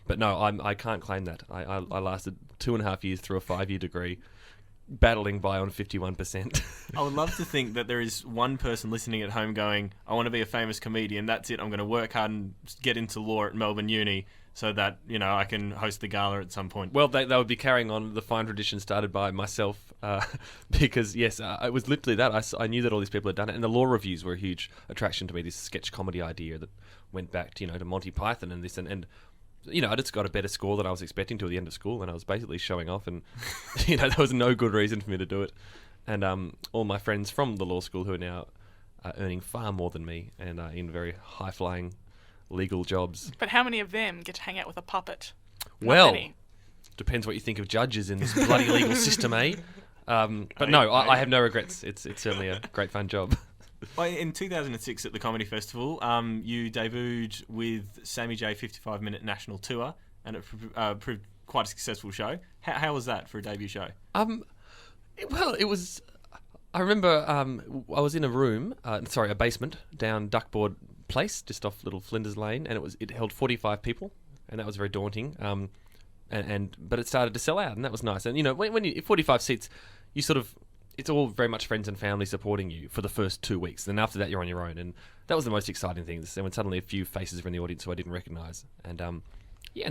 But no, I can't claim that. I lasted 2.5 years through a 5-year degree, battling by on 51%. I would love to think that there is one person listening at home going, I want to be a famous comedian, that's it, I'm going to work hard and get into law at Melbourne Uni so that, I can host the gala at some point. Well, they would be carrying on the fine tradition started by myself, because, yes, it was literally that. I knew that all these people had done it, and the law reviews were a huge attraction to me, this sketch comedy idea that went back to, to Monty Python and this, and I just got a better score than I was expecting to at the end of school, and I was basically showing off, and there was no good reason for me to do it. And all my friends from the law school who are now earning far more than me and are in very high-flying legal jobs. But how many of them get to hang out with a puppet? Well, depends what you think of judges in this bloody legal system, eh? But no, I have no regrets. It's certainly a great fun job. Well, in 2006 at the Comedy Festival, you debuted with Sammy J 55-minute national tour, and it proved quite a successful show. How was that for a debut show? Well, it was. I remember I was in a room, a basement down Duckboard Place, just off Little Flinders Lane, and it held 45 people, and that was very daunting. But it started to sell out, and that was nice. And when you 45 seats, you sort of. It's all very much friends and family supporting you for the first 2 weeks. Then after that, you're on your own. And that was the most exciting thing. And when suddenly a few faces were in the audience who I didn't recognise. And and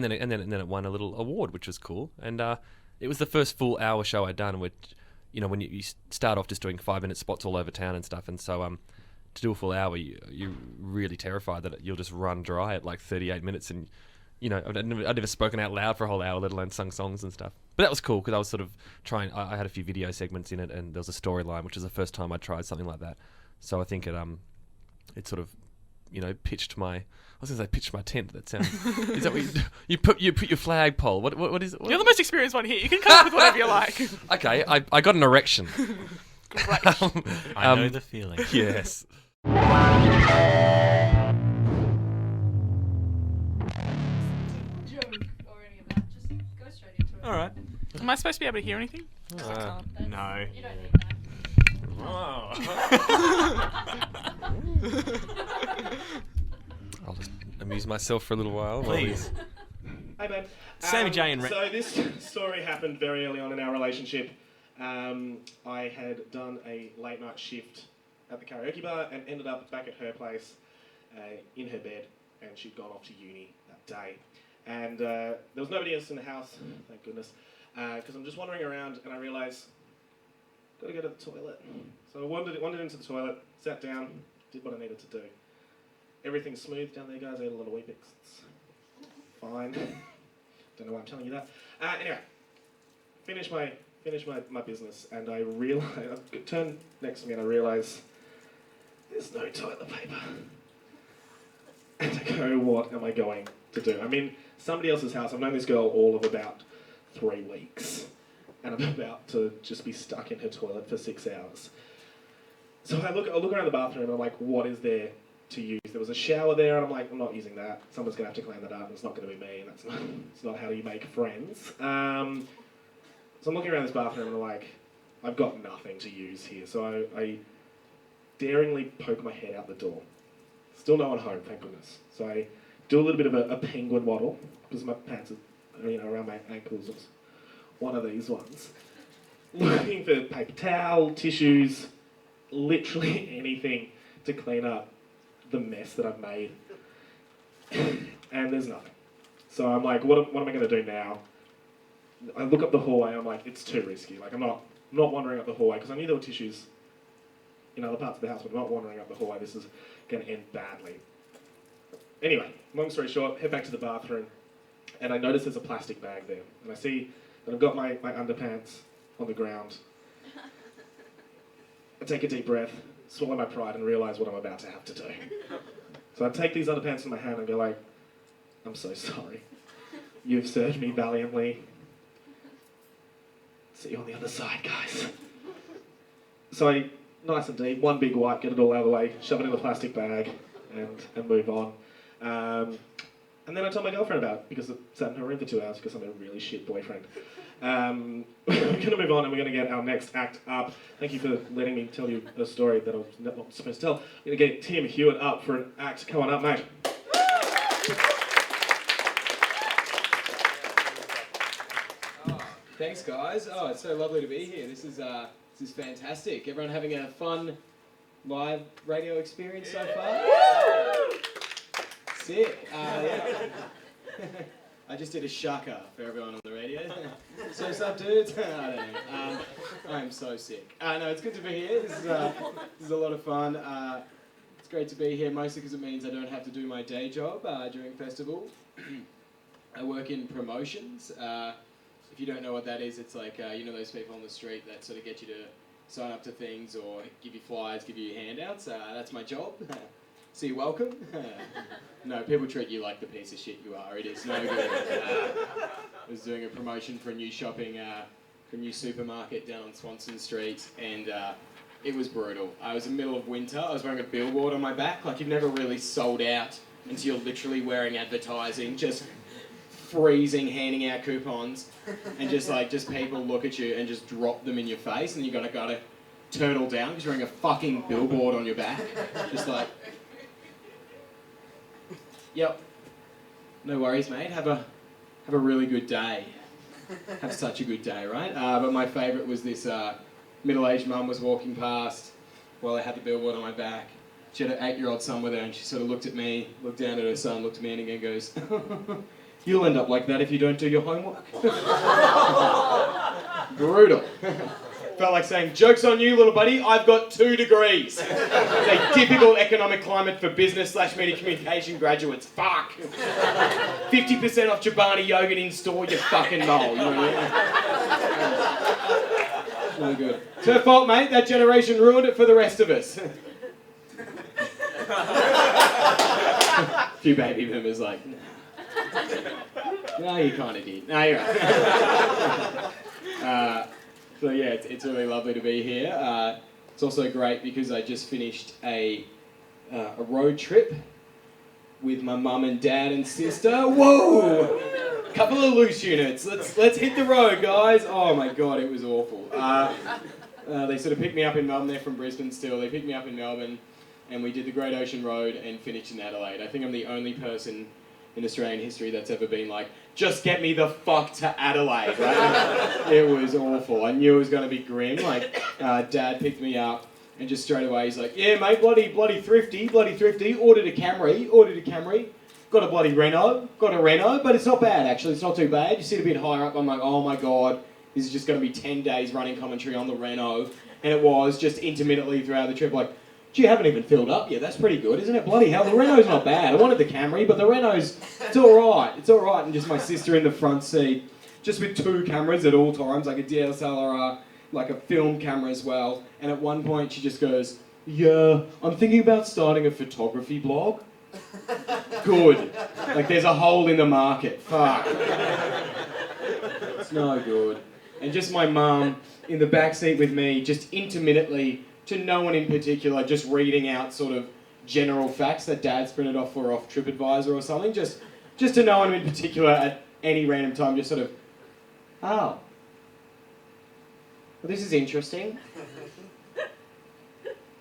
then it won a little award, which was cool. And it was the first full hour show I'd done, which, when you start off just doing 5-minute spots all over town and stuff. And so to do a full hour, you're really terrified that you'll just run dry at like 38 minutes. And, I'd never spoken out loud for a whole hour, let alone sung songs and stuff. But that was cool because I was sort of trying. I had a few video segments in it, and there was a storyline, which was the first time I tried something like that. So I think it sort of, pitched my. I was going to say pitched my tent. That sounds. Is that what you put your flagpole? What is it? You're the most experienced one here. You can come up with whatever you like. Okay, I got an erection. I know the feeling. Yes. All right. Am I supposed to be able to hear anything? No. You don't need that. I'll just amuse myself for a little while. Please. Hey, babe. Sammy J and So this story happened very early on in our relationship. I had done a late night shift at the karaoke bar and ended up back at her place in her bed, and she'd gone off to uni that day. And there was nobody else in the house, thank goodness, because I'm just wandering around and I realised, got to go to the toilet. So I wandered into the toilet, sat down, did what I needed to do. Everything's smooth down there, guys. I ate a lot of Weet-Bix. It's fine. Don't know why I'm telling you that. Anyway, finish my business, and I realised, I turned next to me and I realised there's no toilet paper. And I go, what am I going to do? I'm in somebody else's house. I've known this girl all of about 3 weeks, and I'm about to just be stuck in her toilet for 6 hours. So I look around the bathroom and I'm like, what is there to use? There was a shower there, and I'm like, I'm not using that. Someone's going to have to clean that up, and it's not going to be me, and it's not how you make friends. So I'm looking around this bathroom and I'm like, I've got nothing to use here. So I daringly poke my head out the door. Still no one home, thank goodness. So I do a little bit of a penguin waddle, because my pants are around my ankles. It's one of these ones. Looking for paper towel, tissues, literally anything to clean up the mess that I've made. And there's nothing. So I'm like, what am I going to do now? I look up the hallway, I'm like, it's too risky. Like, I'm not wandering up the hallway, because I knew there were tissues in other parts of the house, but I'm not wandering up the hallway. This is going to end badly. Anyway, long story short, head back to the bathroom, and I notice there's a plastic bag there. And I see that I've got my underpants on the ground. I take a deep breath, swallow my pride, and realise what I'm about to have to do. So I take these underpants in my hand and go like, I'm so sorry. You've served me valiantly. See you on the other side, guys. So I, nice and deep, one big wipe, get it all out of the way, shove it in the plastic bag, and move on. And then I told my girlfriend about it because I sat in her room for 2 hours because I'm a really shit boyfriend. We're going to move on and we're going to get our next act up. Thank you for letting me tell you a story that I was not supposed to tell. We're going to get Tim Hewitt up for an act. Come on up, mate. Thanks, guys. Oh, it's so lovely to be here. This is fantastic. Everyone having a fun live radio experience so far? Sick. Yeah. I just did a shaka for everyone on the radio. So what's up, dudes? I don't know. I'm so sick. No, it's good to be here. This is a lot of fun. It's great to be here, mostly because it means I don't have to do my day job during festival. I work in promotions. If you don't know what that is, it's like, you know those people on the street that sort of get you to sign up to things or give you flyers, give you handouts. That's my job. So you're welcome. No, people treat you like the piece of shit you are. It is no good. I was doing a promotion for a new for a new supermarket down on Swanson Street, and it was brutal. I was in the middle of winter. I was wearing a billboard on my back. Like, you've never really sold out until you're literally wearing advertising, just freezing, handing out coupons, and just people look at you and just drop them in your face, and you gotta turtle down because you're wearing a fucking billboard on your back. Just like, yep, no worries, mate. Have a really good day. Have such a good day, right? But my favourite was this middle-aged mum was walking past while I had the billboard on my back. She had an 8-year-old son with her, and she sort of looked at me, looked down at her son, looked at me, and again goes, "You'll end up like that if you don't do your homework." Brutal. Felt like saying, "Joke's on you, little buddy, I've got 2 degrees. It's a typical economic climate for business/media communication graduates. Fuck. 50% off Chobani yogurt in store, you fucking mole." You know what I mean? No good. It's her fault, mate. That generation ruined it for the rest of us. A few baby boomers like, no, you kind of did. No, you're right. So yeah, it's really lovely to be here. It's also great because I just finished a road trip with my mum and dad and sister. Whoa! Couple of loose units. Let's hit the road, guys. Oh my god, it was awful. They sort of picked me up in Melbourne. They're from Brisbane still. They picked me up in Melbourne, and we did the Great Ocean Road and finished in Adelaide. I think I'm the only person in Australian history that's ever been like, just get me the fuck to Adelaide, right? It was awful. I knew it was going to be grim. Like, Dad picked me up, and just straight away he's like, "Yeah, mate, bloody thrifty, ordered a Camry, got a bloody Renault, but it's not bad, actually, it's not too bad. You sit a bit higher up, I'm like, oh my god, this is just going to be 10 days running commentary on the Renault, and it was, just intermittently throughout the trip, like, gee, you haven't even filled up yet. That's pretty good, isn't it? Bloody hell, the Renault's not bad. I wanted the Camry, but the Renault's, it's all right. And just my sister in the front seat, just with 2 cameras at all times, like a DSLR, like a film camera as well. And at one point, she just goes, "Yeah, I'm thinking about starting a photography blog." Good. Like, there's a hole in the market. Fuck. It's no good. And just my mum in the back seat with me, just intermittently, to no one in particular, just reading out sort of general facts that Dad's printed off TripAdvisor or something, just to no one in particular at any random time, just sort of, "Oh, well, this is interesting.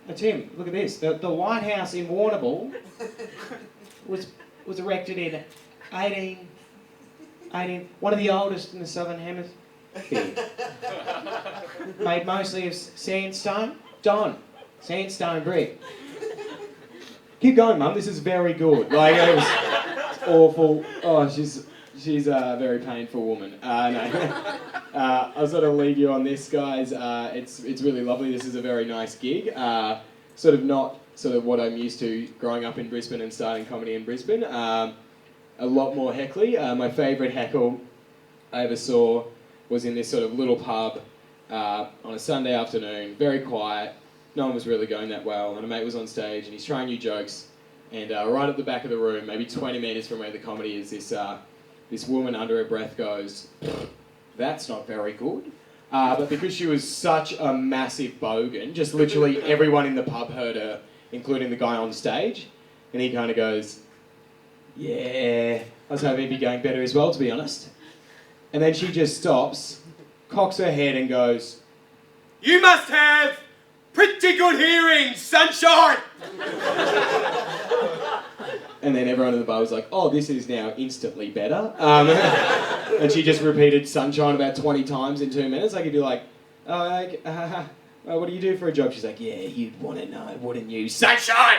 Oh, Tim, look at this. The White House in Warrnambool was erected in 18, one of the oldest in the Southern Hemisphere. Made mostly of sandstone. Sandstone brick. Keep going, Mum. This is very good." Like, it was awful. Oh, she's a very painful woman. No. I'll sort of leave you on this, guys. It's really lovely. This is a very nice gig. Sort of not sort of what I'm used to growing up in Brisbane and starting comedy in Brisbane. A lot more heckly. My favourite heckle I ever saw was in this sort of little pub on a Sunday afternoon, very quiet. No one was really going that well, and a mate was on stage and he's trying new jokes, and right at the back of the room, maybe 20 metres from where the comedy is, this woman under her breath goes, "That's not very good." But because she was such a massive bogan, just literally everyone in the pub heard her, including the guy on stage, and he kind of goes, "Yeah, I was hoping it'd be going better as well, to be honest. And then she just stops, cocks her head and goes, "You must have pretty good hearing, sunshine!" And then everyone in the bar was like, "Oh, this is now instantly better." And she just repeated sunshine about 20 times in 2 minutes. I could be like, "Oh, what do you do for a job?" She's like, "Yeah, you'd want to know, wouldn't you? Sunshine!"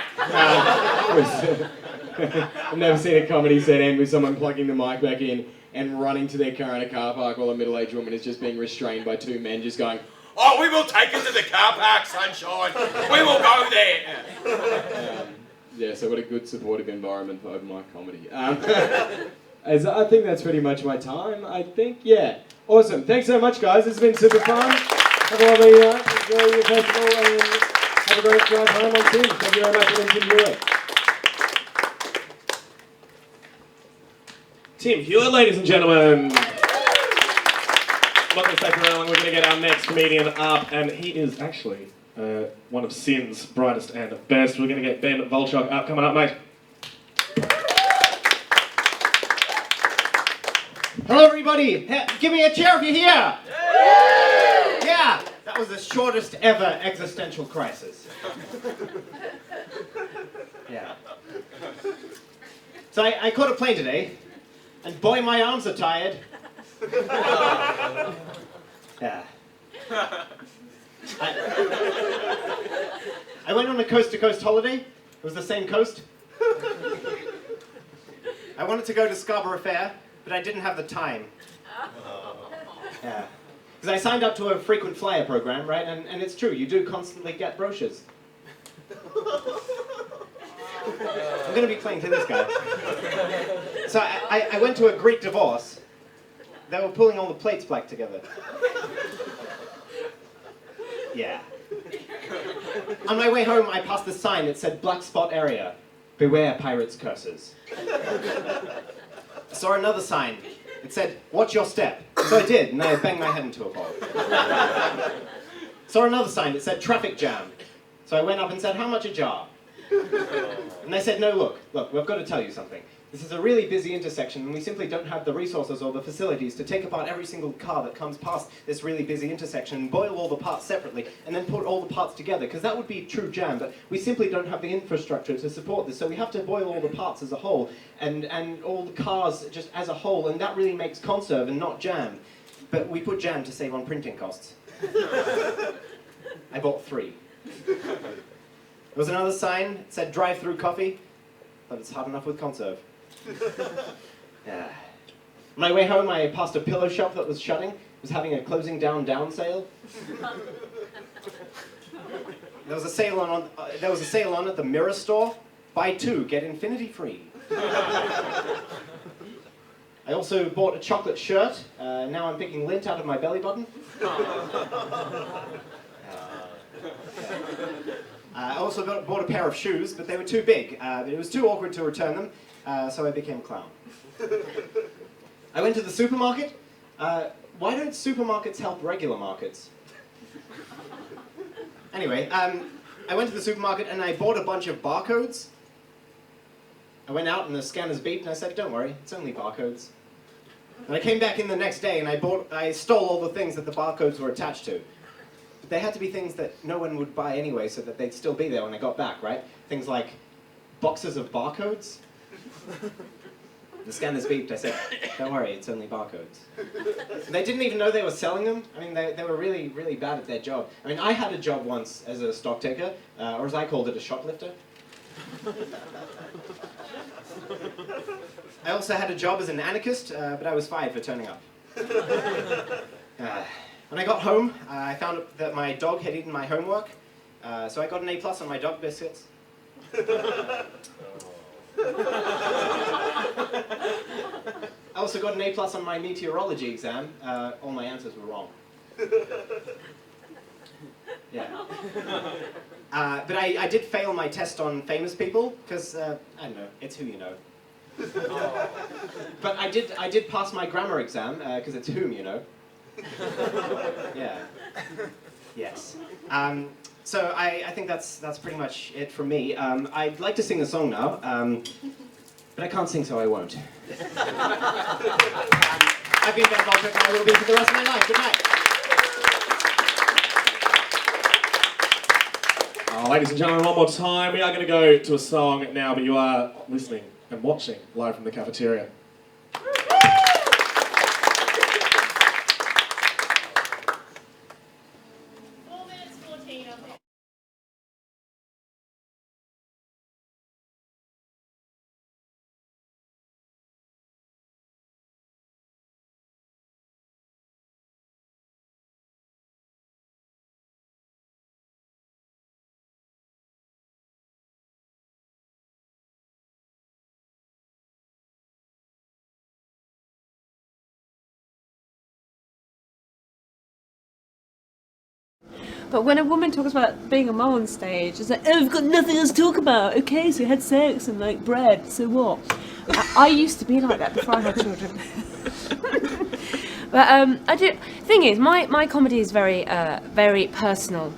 I've never seen a comedy set end with someone plugging the mic back in and running to their car in a car park while a middle-aged woman is just being restrained by two men just going, "Oh, we will take it to the car park, sunshine. We will go there." Yeah, so what a good supportive environment for open mic comedy. As I think that's pretty much my time, I think. Yeah. Awesome. Thanks so much, guys. This has been super fun. Have a lovely enjoy your festival and have a great drive home on Tim. Thank you very much for enjoying it. Tim Hewitt, ladies and gentlemen. I'm not going to stay for very long. We're going to get our next comedian up, and he is actually one of Sin's brightest and best. We're going to get Ben Volchok up. Coming up, mate. Hello, everybody. Give me a cheer if you're here. Yeah, that was the shortest ever existential crisis. Yeah. So I caught a plane today, and boy, my arms are tired. Yeah. I went on a coast-to-coast holiday. It was the same coast. I wanted to go to Scarborough Fair, but I didn't have the time. Yeah. Because I signed up to a frequent flyer program, right? And it's true, you do constantly get brochures. I'm going to be playing to this guy. So I went to a Greek divorce. They were pulling all the plates back together. Yeah. On my way home, I passed a sign that said black spot area. Beware pirates' curses. I saw another sign. It said, watch your step. So I did, and I banged my head into a pole. Saw another sign that said traffic jam. So I went up and said, how much a jar? And they said, no, look, we've got to tell you something. This is a really busy intersection, and we simply don't have the resources or the facilities to take apart every single car that comes past this really busy intersection and boil all the parts separately, and then put all the parts together, because that would be true jam, but we simply don't have the infrastructure to support this, so we have to boil all the parts as a whole, and all the cars just as a whole, and that really makes conserve and not jam. But we put jam to save on printing costs. I bought 3. There was another sign, it said drive-through coffee, but it's hard enough with conserve. Yeah. On my way home, I passed a pillow shop that was shutting. It was having a closing down sale. There was a sale on at the Mirror store. Buy 2, get infinity free. I also bought a chocolate shirt. Now I'm picking lint out of my belly button. I also bought a pair of shoes, but they were too big. It was too awkward to return them, so I became a clown. I went to the supermarket. Why don't supermarkets help regular markets? Anyway, I went to the supermarket and I bought a bunch of barcodes. I went out and the scanners beeped and I said, don't worry, it's only barcodes. And I came back in the next day and I stole all the things that the barcodes were attached to. But they had to be things that no one would buy anyway so that they'd still be there when I got back, right? Things like boxes of barcodes. The scanners beeped, I said, don't worry, it's only barcodes. And they didn't even know they were selling them. I mean, they were really, really bad at their job. I mean, I had a job once as a stock taker, or as I called it, a shoplifter. I also had a job as an anarchist, but I was fired for turning up. When I got home, I found that my dog had eaten my homework, so I got an A+ on my dog biscuits. I also got an A+ on my meteorology exam. All my answers were wrong. Yeah. But I did fail my test on famous people, because, I don't know, it's who you know. But I did pass my grammar exam, because it's whom you know. Yeah. Yes. So I think that's pretty much it from me. I'd like to sing a song now, but But I can't sing, so I won't. I've been Ben Baldrick, and I will be for the rest of my life. Good night. Ladies and gentlemen, one more time. We are going to go to a song now, but you are listening and watching live from the cafeteria. But when a woman talks about being a mum on stage, it's like, oh, I've got nothing else to talk about. Okay, so you had sex and like bread, so what? I used to be like that before I had children. But I do. Thing is, my comedy is very very personal,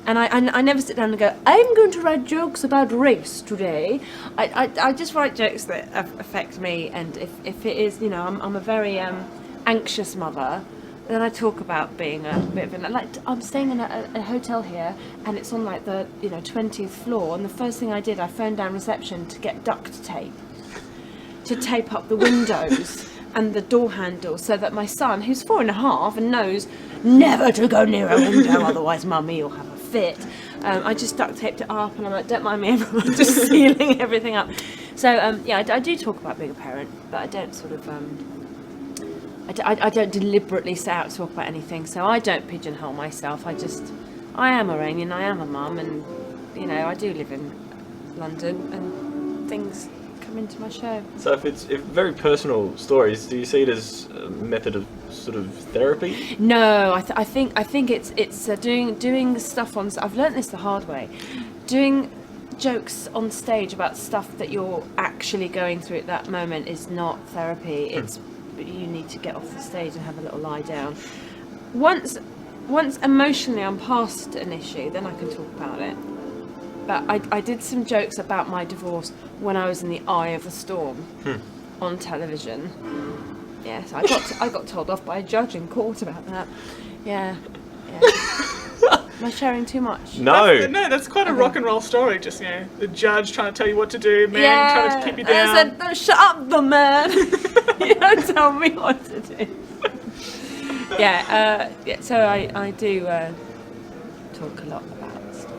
and I never sit down and go, I'm going to write jokes about race today. I just write jokes that affect me, and if it is, you know, I'm a very anxious mother. Then I talk about being a bit of like I'm staying in a hotel here, and it's on like the 20th floor. And the first thing I did, I phoned down reception to get duct tape to tape up the windows and the door handle, so that my son, who's 4.5 and knows never to go near a window, otherwise mummy will have a fit. I just duct taped it up, and I'm like, don't mind me, everyone, just sealing everything up. So yeah, I do talk about being a parent, but I don't sort of. I don't deliberately set out to talk about anything, so I don't pigeonhole myself. I am Iranian, I am a mum, and I do live in London, and things come into my show. So if very personal stories, do you see it as a method of sort of therapy? No, I think it's doing stuff on. I've learnt this the hard way. Doing jokes on stage about stuff that you're actually going through at that moment is not therapy. It's you need to get off the stage and have a little lie down. Once emotionally I'm past an issue, then I can talk about it. But I did some jokes about my divorce when I was in the eye of the storm on television. Yes, I got told off by a judge in court about that. Yeah. Am I sharing too much? No, that's quite a rock and roll story. Just the judge trying to tell you what to do, man trying to keep you down. I said, no, shut up, the man. You don't tell me what to do. Yeah. So I do talk a lot about stuff.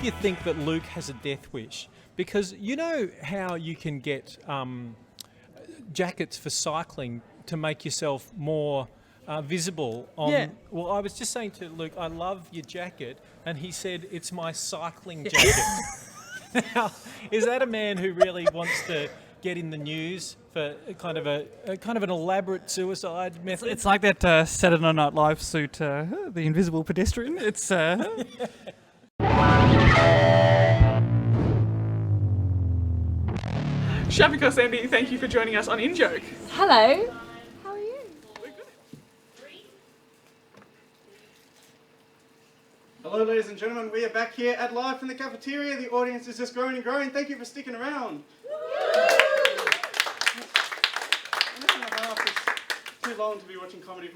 You think that Luke has a death wish, because you know how you can get jackets for cycling to make yourself more visible on. Yeah. Well, I was just saying to Luke, I love your jacket, and he said it's my cycling jacket. Now, is that a man who really wants to get in the news for kind of an elaborate suicide method? It's like that Saturday Night Live suit, the invisible pedestrian. It's. Shabika Sandy, thank you for joining us on In Joke. Hello. How are you? Hello, ladies and gentlemen. We are back here at Live from the Cafeteria. The audience is just growing and growing. Thank you for sticking around. It's too long to be watching comedy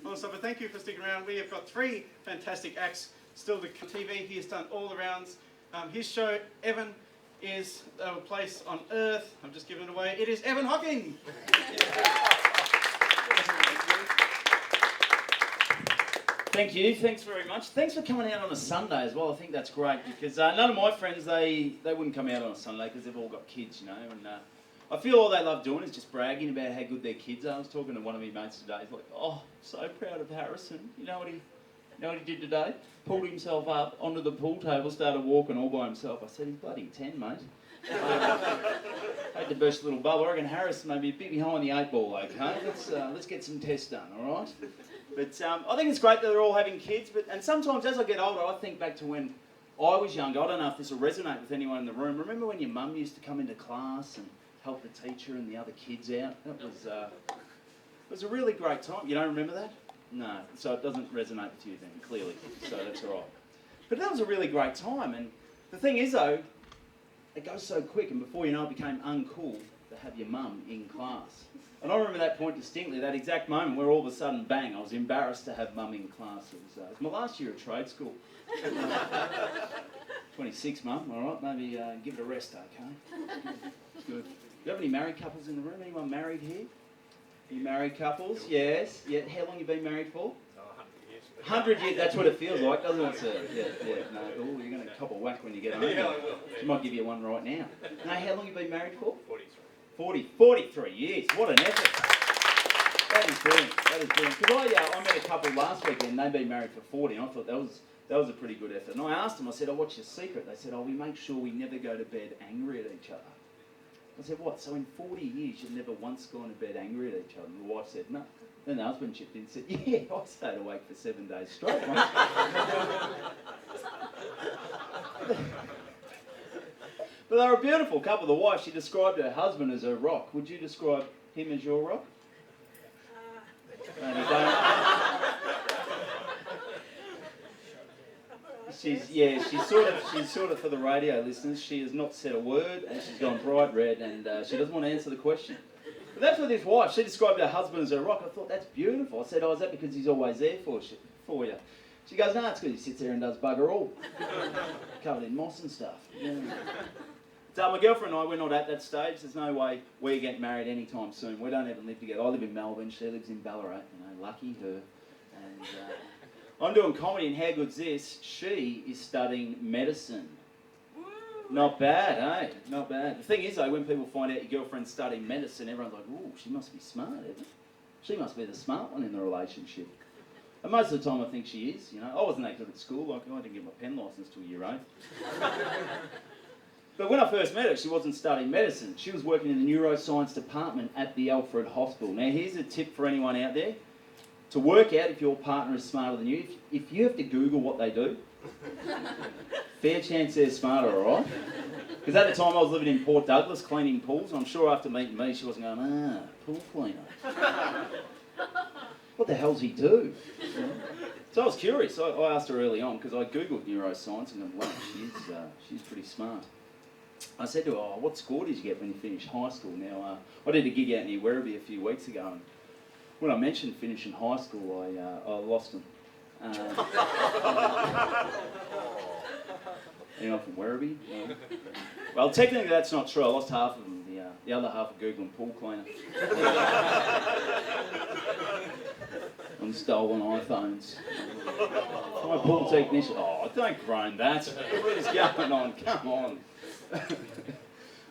non-stop, but thank you for sticking around. We have got 3 fantastic acts still to TV. He has done all the rounds. His show, Evan, is a place on earth. I'm just giving it away. It is Evan Hocking. Thank you. Thanks very much. Thanks for coming out on a Sunday as well. I think that's great because none of my friends, they wouldn't come out on a Sunday because they've all got kids, and I feel all they love doing is just bragging about how good their kids are. I was talking to one of my mates today. He's like, oh, so proud of Harrison. You know what he did today? Pulled himself up onto the pool table, started walking all by himself. I said, he's bloody 10, mate. I had to burst a little bubble. I reckon Harris may be a bit behind the 8 ball, okay? Let's get some tests done, all right? But I think it's great that they're all having kids. And sometimes as I get older, I think back to when I was younger. I don't know if this will resonate with anyone in the room. Remember when your mum used to come into class and help the teacher and the other kids out. That was it was a really great time. You don't remember that? No, so it doesn't resonate with you then, clearly. So that's all right. But that was a really great time, and the thing is though, it goes so quick, and before you know it, became uncool to have your mum in class. And I remember that point distinctly, that exact moment where all of a sudden, bang, I was embarrassed to have mum in class. It was my last year at trade school. 26, mum, all right, maybe give it a rest, okay? Good. Do you have any married couples in the room? Anyone married here? Any married couples? Yes. Yeah. How long you been married for? 100 years, that's what it feels like, doesn't it, sir? Yeah. No, oh, you're going to cop a whack when you get home. Yeah, I will. She might give you one right now. No, how long you been married for? 43 years. What an effort. That is brilliant. Because I met a couple last weekend, they'd been married for 40, and I thought that was a pretty good effort. And I asked them, I said, what's your secret? They said, we make sure we never go to bed angry at each other. I said, what? So in 40 years, you've never once gone to bed angry at each other? And the wife said, no. Then the husband chipped in and said, yeah, I stayed awake for 7 days straight, mate. But they were a beautiful couple. The wife, she described her husband as her rock. Would you describe him as your rock? No, you don't. She's sort of for the radio listeners, she has not said a word, and she's gone bright red, and she doesn't want to answer the question. But that's with his wife. She described her husband as her rock. I thought, that's beautiful. I said, is that because he's always there for you? She goes, no, it's because he sits there and does bugger all. Covered in moss and stuff. Yeah. So my girlfriend and I, we're not at that stage. There's no way we're getting married anytime soon. We don't even live together. I live in Melbourne. She lives in Ballarat. Lucky her. And I'm doing comedy, and how good's this? She is studying medicine. Not bad, eh? Not bad. The thing is, though, when people find out your girlfriend's studying medicine, everyone's like, ooh, she must be smart, Evan. She must be the smart one in the relationship. And most of the time I think she is, I wasn't that good at school. Like, I didn't get my pen licence till year 8. But when I first met her, she wasn't studying medicine. She was working in the neuroscience department at the Alfred Hospital. Now, here's a tip for anyone out there. To work out if your partner is smarter than you, if you have to Google what they do, fair chance they're smarter, all right? Because at the time I was living in Port Douglas cleaning pools, and I'm sure after meeting me she wasn't going, pool cleaner. What the hell's he do? So I was curious. I asked her early on, because I Googled neuroscience, and I'm like, she's pretty smart. I said to her, what score did you get when you finished high school? Now, I did a gig out near Werribee a few weeks ago, and when I mentioned finishing high school, I lost them. Anyone from Werribee? No. Well, technically that's not true. I lost half of them. The other half of Googling pool cleaner. On stolen iPhones. My pool technician. Oh, don't groan that. What is going on? Come on.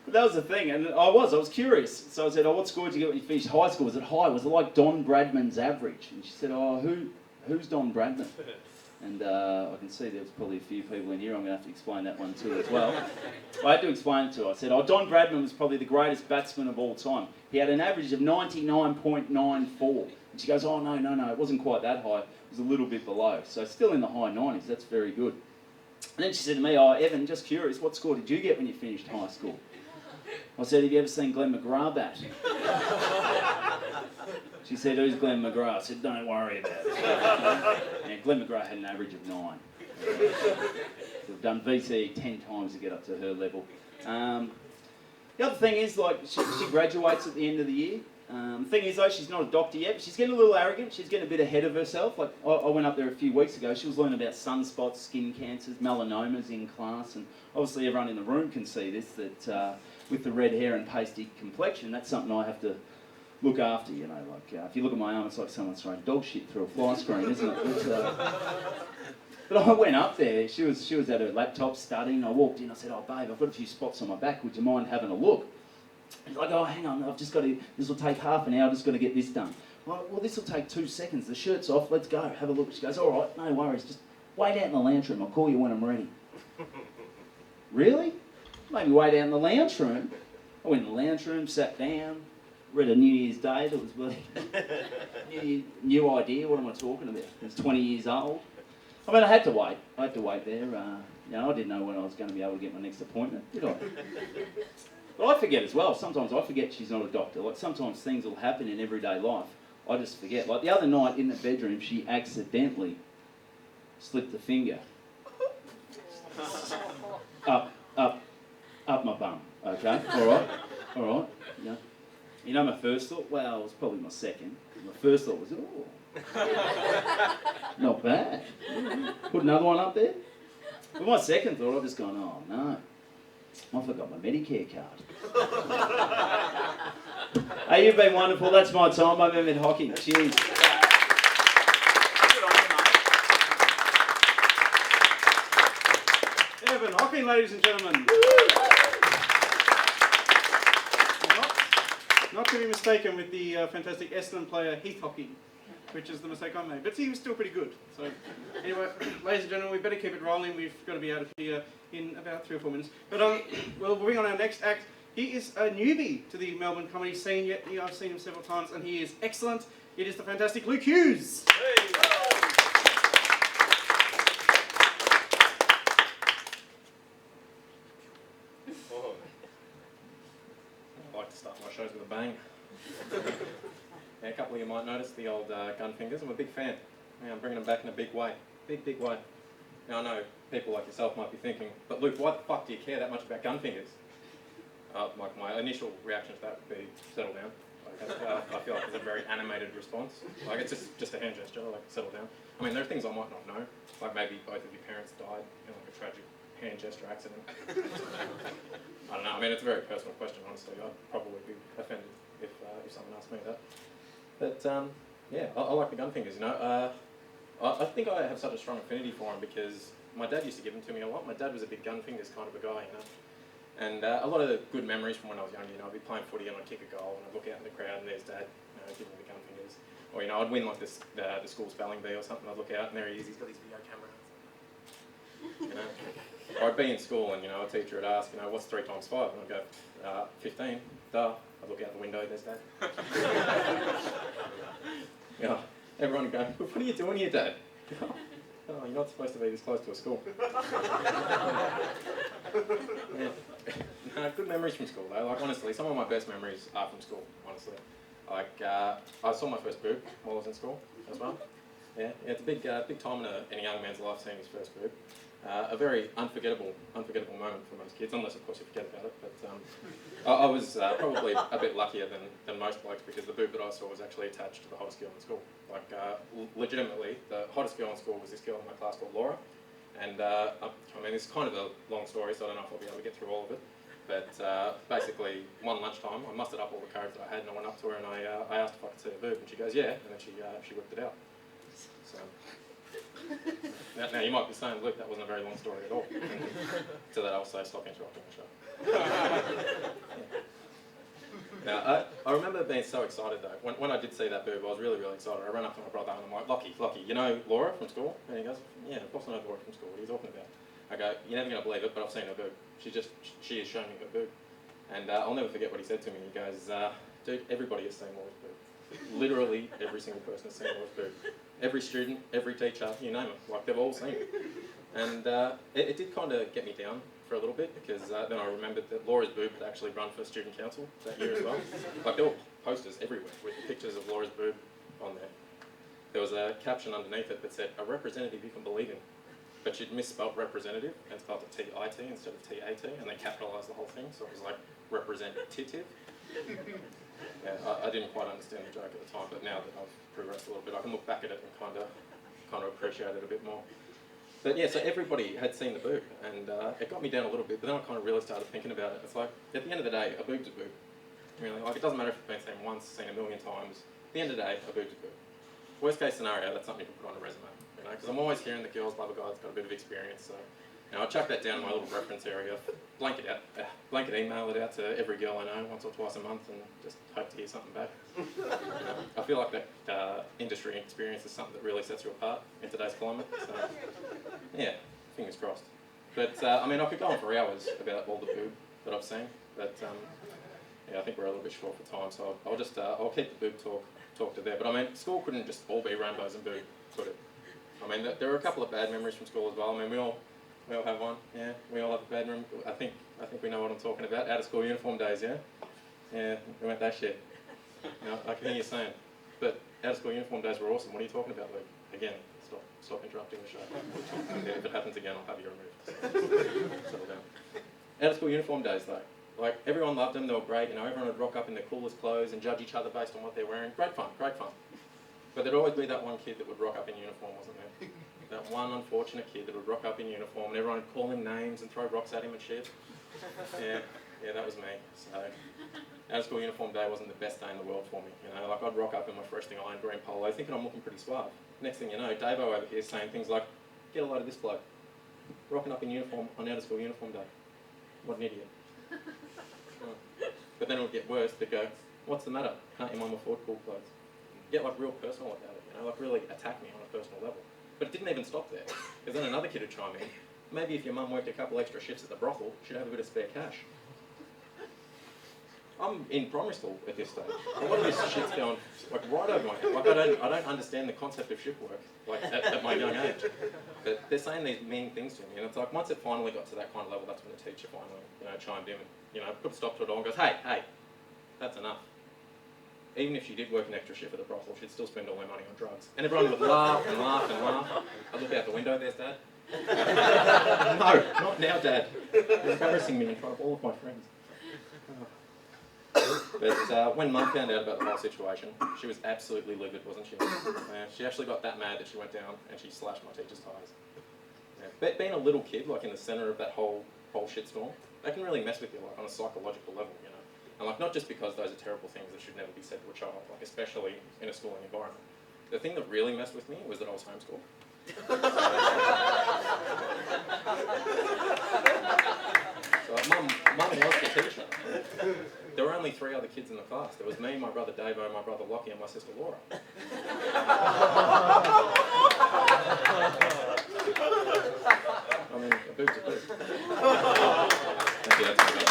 But that was the thing, and I was curious. So I said, what score did you get when you finished high school? Was it high? Was it like Don Bradman's average? And she said, who's Don Bradman? And I can see there's probably a few people in here. I'm going to have to explain that one too as well. I had to explain it to her. I said, Don Bradman was probably the greatest batsman of all time. He had an average of 99.94. And she goes, no, it wasn't quite that high. It was a little bit below. So still in the high 90s. That's very good. And then she said to me, Evan, just curious, what score did you get when you finished high school? I said, have you ever seen Glenn McGrath bat? She said, who's Glenn McGrath? I said, don't worry about it. And Glenn McGrath had an average of 9. We've done VC 10 times to get up to her level. The other thing is, she graduates at the end of the year. The thing is, though, she's not a doctor yet, but she's getting a little arrogant. She's getting a bit ahead of herself. Like, I went up there a few weeks ago. She was learning about sunspots, skin cancers, melanomas in class, and obviously everyone in the room can see this, that with the red hair and pasty complexion, that's something I have to look after, if you look at my arm, it's like someone's throwing dog shit through a fly screen, isn't it? But I went up there, she was at her laptop studying. I walked in, I said, babe, I've got a few spots on my back, would you mind having a look? She's like, hang on, I've just got to, this will take half an hour, I've just got to get this done. I'm like, well, this will take 2 seconds, the shirt's off, let's go, have a look. She goes, all right, no worries, just wait out in the lounge room, I'll call you when I'm ready. Really? Maybe wait out in the lounge room. I went in the lounge room, sat down, read a New Year's Day that was bloody new idea, what am I talking about? It was 20 years old. I mean, I had to wait there. I didn't know when I was going to be able to get my next appointment, did I? But I forget as well. Sometimes I forget she's not a doctor. Like sometimes things will happen in everyday life. I just forget. Like the other night in the bedroom, she accidentally slipped a finger up my bum. Okay, all right. Yeah. You know, my first thought. Well, it was probably my second. My first thought was, oh, not bad. Put another one up there. But my second thought, I've just gone, oh no, I forgot my Medicare card. Hey, you've been wonderful. That's my time. I'm in hockey. Cheers. Evan Hockey, ladies and gentlemen. Not to be mistaken with the fantastic Essendon player Heath Hockey, which is the mistake I made. But he was still pretty good. So anyway, ladies and gentlemen, we better keep it rolling. We've got to be out of here in about 3 or 4 minutes. But we'll bring on our next act. He is a newbie to the Melbourne comedy scene, yet I've seen him several times, and he is excellent. It is the fantastic Luke Hughes. Hey. I like to start my shows with a bang. Yeah, a couple of you might notice the old gun fingers. I'm a big fan. Yeah, I'm bringing them back in a big way. Big way. Now I know people like yourself might be thinking, but Luke, why the fuck do you care that much about gun fingers? My initial reaction to that would be, settle down. I feel like it's a very animated response. Like it's just a hand gesture, like settle down. I mean, there are things I might not know, like maybe both of your parents died in like a tragic hand gesture accident. I don't know, I mean, it's a very personal question, honestly. I'd probably be offended if someone asked me that. But yeah, I like the gun fingers, you know. I think I have such a strong affinity for them because my dad used to give them to me a lot. My dad was a big gun fingers kind of a guy, you know. And a lot of the good memories from when I was younger, you know, I'd be playing footy and I'd kick a goal and I'd look out in the crowd and there's Dad, you know, giving me the gun fingers. Or, you know, I'd win like the school spelling bee or something, I'd look out and there he is, he's got his video camera. You know. Or I'd be in school and, you know, a teacher would ask, you know, what's 3 times 5? And I'd go, 15, duh. I'd look out the window, there's Dad. You know, everyone would go, what are you doing here, Dad? Oh, you're not supposed to be this close to a school. Yeah. No, good memories from school though. Like honestly, some of my best memories are from school. Honestly, like I saw my first boob while I was in school as well. Yeah, it's a big time in any young man's life seeing his first boob. A very unforgettable moment for most kids, unless of course you forget about it. But I was probably a bit luckier than most blokes because the boob that I saw was actually attached to the hottest girl in school. Like legitimately, the hottest girl in school was this girl in my class called Laura. And I mean, it's kind of a long story, so I don't know if I'll be able to get through all of it. But basically, one lunchtime, I mustered up all the courage that I had, and I went up to her and I asked if I could see her boob, and she goes, yeah, and then she whipped it out. So now you might be saying, Luke, that wasn't a very long story at all. And to that, I'll say, stop interrupting the show. Now, I remember being so excited though. When I did see that boob, I was really, really excited. I ran up to my brother and I'm like, Lockie, you know Laura from school? And he goes, yeah, of course I know Laura from school. What are you talking about? I go, you're never going to believe it, but I've seen her boob. She has shown me her boob. And I'll never forget what he said to me. He goes, dude, everybody has seen Laura's boob. Literally every single person has seen Laura's boob. Every student, every teacher, you name it. Like, they've all seen it. And it did kind of get me down for a little bit because then I remembered that Laura's boob had actually run for student council that year as well. Like there were posters everywhere with pictures of Laura's boob on there. There was a caption underneath it that said, a representative you can believe in. But she'd misspelt representative and spelled it T-I-T instead of T-A-T and they capitalised the whole thing so it was like representative. Yeah, I didn't quite understand the joke at the time, but now that I've progressed a little bit I can look back at it and kind of appreciate it a bit more. But yeah, so everybody had seen the boob, and it got me down a little bit, but then I kind of really started thinking about it. It's like, at the end of the day, a boob's a boob. Really, like, it doesn't matter if it's been seen once, seen a million times. At the end of the day, a boob's a boob. Worst case scenario, that's something you can put on a resume, you know, because I'm always hearing that girls love a guy that's got a bit of experience, so, you know, I chuck that down in my little reference area, blanket email it out to every girl I know once or twice a month, and just hope to hear something back. You know, I feel like that industry experience is something that really sets you apart in today's climate, so, yeah, fingers crossed. But, I mean, I could go on for hours about all the boob that I've seen, but, yeah, I think we're a little bit short for time, so I'll keep the boob talk to there. But, I mean, school couldn't just all be rainbows and boob, could it? I mean, there are a couple of bad memories from school as well. I mean, we all We all have one, yeah. We all have a bedroom. I think we know what I'm talking about. Out of school uniform days, yeah? Yeah, we went that shit. You know, I can hear you saying. But out of school uniform days were awesome. What are you talking about, Luke? Again, stop interrupting the show. Yeah, if it happens again, I'll have you removed. Settle down. Out of school uniform days, though. Like, everyone loved them. They were great. You know, everyone would rock up in their coolest clothes and judge each other based on what they're wearing. Great fun, great fun. But there'd always be that one kid that would rock up in uniform, wasn't there? That one unfortunate kid that would rock up in uniform and everyone would call him names and throw rocks at him and shit. Yeah, that was me. So, out of school uniform day wasn't the best day in the world for me. You know, like I'd rock up in my fresh thing iron green polo thinking I'm looking pretty suave. Next thing you know, Davo over here saying things like, get a load of this bloke. Rocking up in uniform on out of school uniform day. What an idiot. But then it would get worse. They'd go, what's the matter? Can't your mum afford cool clothes? Get like real personal about it, you know, like really attack me on a personal level. But it didn't even stop there, because then another kid would chime in. Maybe if your mum worked a couple extra shifts at the brothel, she'd have a bit of spare cash. I'm in primary school at this stage. A lot of this shit's going like right over my head. Like I don't understand the concept of shift work like at my young age. But they're saying these mean things to me, and it's like once it finally got to that kind of level, that's when the teacher finally, chimed in and put a stop to it all and goes, hey, that's enough. Even if she did work an extra shift at the brothel, she'd still spend all her money on drugs. And everyone would laugh and laugh and laugh. I'd look out the window, there's Dad. No, not now, Dad. You're embarrassing me in front of all of my friends. But when Mum found out about the whole situation, she was absolutely livid, wasn't she? She actually got that mad that she went down and she slashed my teacher's tyres. But being a little kid, like in the centre of that whole shitstorm, that can really mess with you, like on a psychological level, you know. And like not just because those are terrible things that should never be said to a child, like especially in a schooling environment. The thing that really messed with me was that I was homeschooled. So Mum was the teacher. There were only 3 other kids in the class. There was me, my brother Davo, my brother Lockie, and my sister Laura. I mean, a boob's a boob. Thank you, that's my God.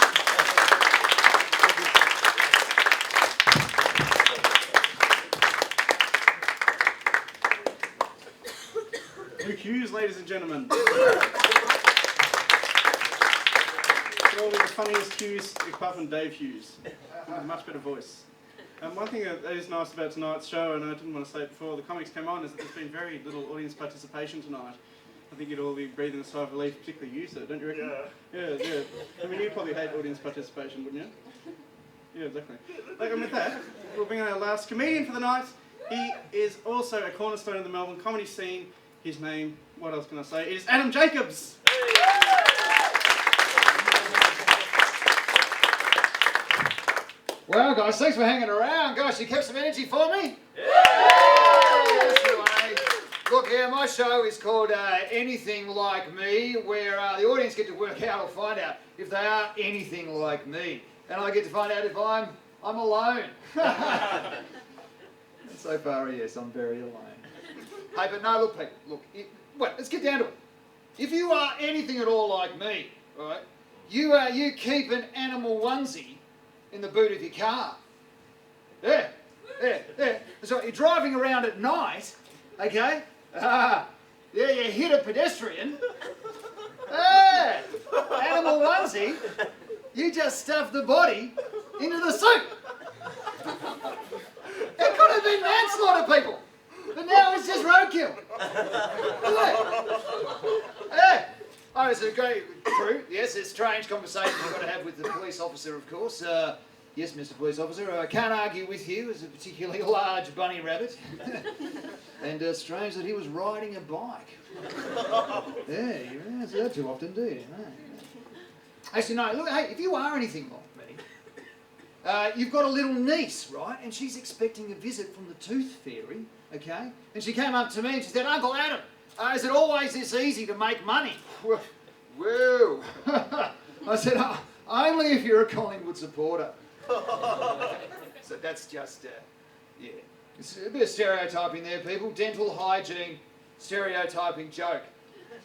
Luke Hughes, ladies and gentlemen. Probably the funniest Hughes, apart from Dave Hughes, with a much better voice. One thing that is nice about tonight's show, and I didn't want to say it before the comics came on, is that there's been very little audience participation tonight. I think you'd all be breathing a sigh of relief, particularly you, sir, don't you reckon? Yeah. I mean, you probably hate audience participation, wouldn't you? Yeah, exactly. And with that, we'll bring on our last comedian for the night. He is also a cornerstone of the Melbourne comedy scene. His name, what else can I say? It is Adam Jacobs. Well, guys, thanks for hanging around. Gosh, you kept some energy for me? Look here, my show is called Anything Like Me, where the audience get to work out or find out if they are anything like me. And I get to find out if I'm alone. And so far, yes, I'm very alone. Hey, but no, look, people, look, let's get down to it. If you are anything at all like me, right, you keep an animal onesie in the boot of your car. Yeah. So you're driving around at night, okay? You hit a pedestrian. Animal onesie, you just stuff the body into the suit. It could have been manslaughter, people. But now it's just roadkill. Oh, it's a great crew. Yes, it's a strange conversation you've got to have with the police officer, of course. Yes, Mr. Police Officer, I can't argue with you as a particularly large bunny rabbit. And strange that he was riding a bike. Yeah, you don't see that too often, do you? No. Actually, no, look, hey, if you are anything like me, you've got a little niece, right? And she's expecting a visit from the tooth fairy, okay? And she came up to me and she said, Uncle Adam, is it always this easy to make money? Whoa. I said, only if you're a Collingwood supporter. So that's just, yeah. It's a bit of stereotyping there, people. Dental hygiene, stereotyping joke.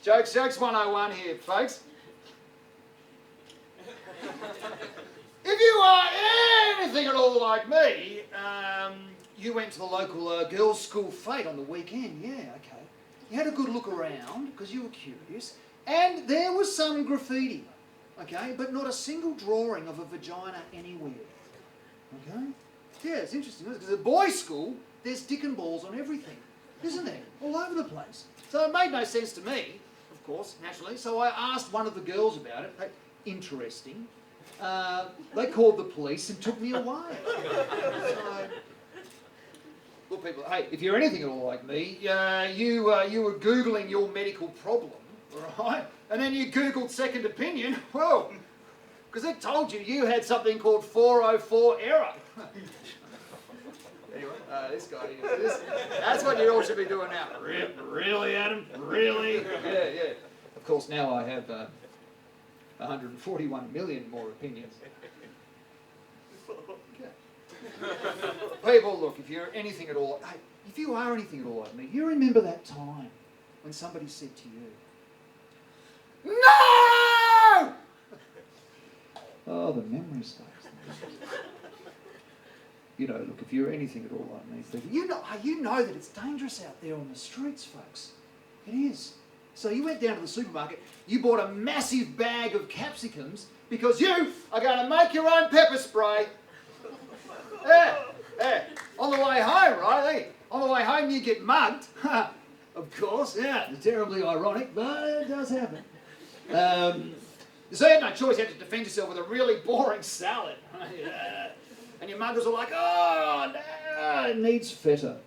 Jokes 101 here, folks. If you are anything at all like me, you went to the local girls' school fete on the weekend, yeah, okay. You had a good look around, because you were curious, And there was some graffiti, okay, but not a single drawing of a vagina anywhere, okay? Yeah, it's interesting, because at boys' school, there's dick and balls on everything, isn't there? All over the place. So it made no sense to me, of course, naturally, so I asked one of the girls about it. Interesting. They called the police and took me away. So, look, people, hey, if you're anything at all like me, you were Googling your medical problem, all right? And then you Googled second opinion, well, because it told you had something called 404 error. Anyway, this guy here, that's what you all should be doing now. Really, Adam? Really? Yeah. Of course, now I have 141 million more opinions. People, look, if you're anything at all, hey, if you are anything at all like me, you remember that time when somebody said to you, "No!" Oh, the memory stays. You know, look, if you're anything at all like me, you know that it's dangerous out there on the streets, folks. It is. So you went down to the supermarket, you bought a massive bag of capsicums because you are going to make your own pepper spray. Yeah. On the way home, right? Hey, on the way home you get mugged. Of course, yeah. It's terribly ironic, but it does happen. So you had no choice, you had to defend yourself with a really boring salad. Yeah. And your muggers are like, "Oh, no, it needs feta."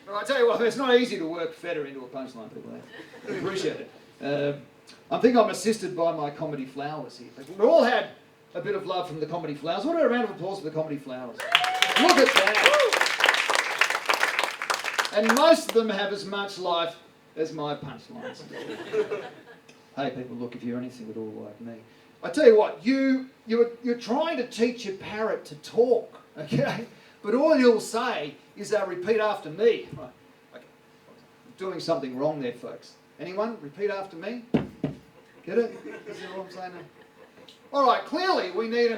Well, I tell you what, it's not easy to work feta into a punchline, people. I appreciate it. I think I'm assisted by my comedy flowers here. We've all had a bit of love from the comedy flowers. What a round of applause for the comedy flowers. Look at that. And most of them have as much life as my punchlines. Hey, people, look, if you're anything at all like me, I tell you what, you're trying to teach your parrot to talk, okay? But all you'll say is repeat after me. Right. Okay. I'm doing something wrong there, folks. Anyone? Repeat after me. Get it? Is that what I'm saying? All right, clearly we need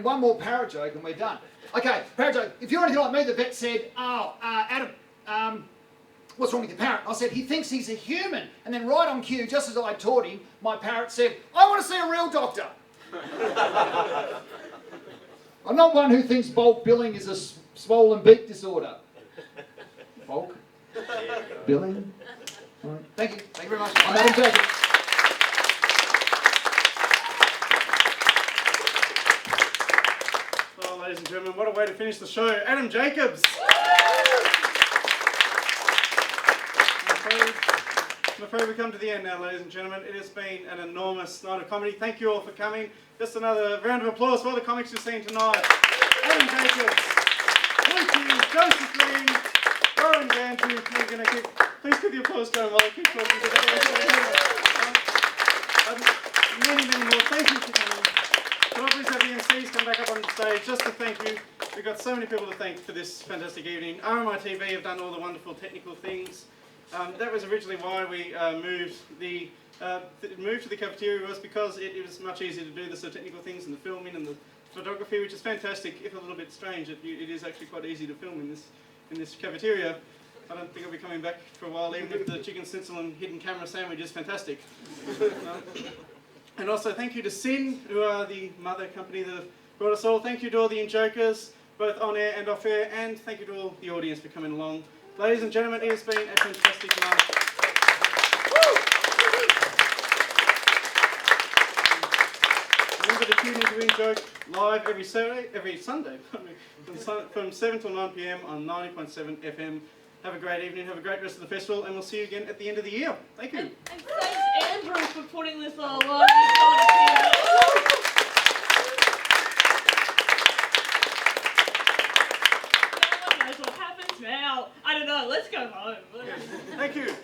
one more parrot joke and we're done. Okay, parrot joke. If you're anything like me, the vet said, Adam, what's wrong with your parrot? I said, he thinks he's a human. And then right on cue, just as I taught him, my parrot said, I want to see a real doctor. I'm not one who thinks bulk billing is a swollen beak disorder. Bulk? Billing? Right. Thank you. Thank you very much. I'm Adam Jacobs. Well, ladies and gentlemen, what a way to finish the show. Adam Jacobs. I'm afraid we come to the end now, ladies and gentlemen. It has been an enormous night of comedy. Thank you all for coming. Just another round of applause for all the comics you've seen tonight. Adam Jacobs, Lucy, Josephine, Warren Gandrew. Please keep the applause going while I keep talking to many more. Thank you for coming. Can I please have the MCs come back up on the stage just to thank you. We've got so many people to thank for this fantastic evening. RMITV have done all the wonderful technical things. That was originally why we moved to the cafeteria, was because it was much easier to do the sort of technical things and the filming and the photography, which is fantastic, if a little bit strange. It is actually quite easy to film in this cafeteria. I don't think I'll be coming back for a while, even if the chicken schnitzel and hidden camera sandwich is fantastic. And also thank you to Sin, who are the mother company that have brought us all. Thank you to all the in-jokers, both on air and off air, and thank you to all the audience for coming along. Ladies and gentlemen, it has been a fantastic night. Remember to tune into In-Joke live every Sunday, from 7 till 9 p.m. on 90.7 FM. Have a great evening, have a great rest of the festival, and we'll see you again at the end of the year. Thank you. And thanks, Andrew, for putting this all on. No one knows what happens now. I don't know, let's go home. Thank you.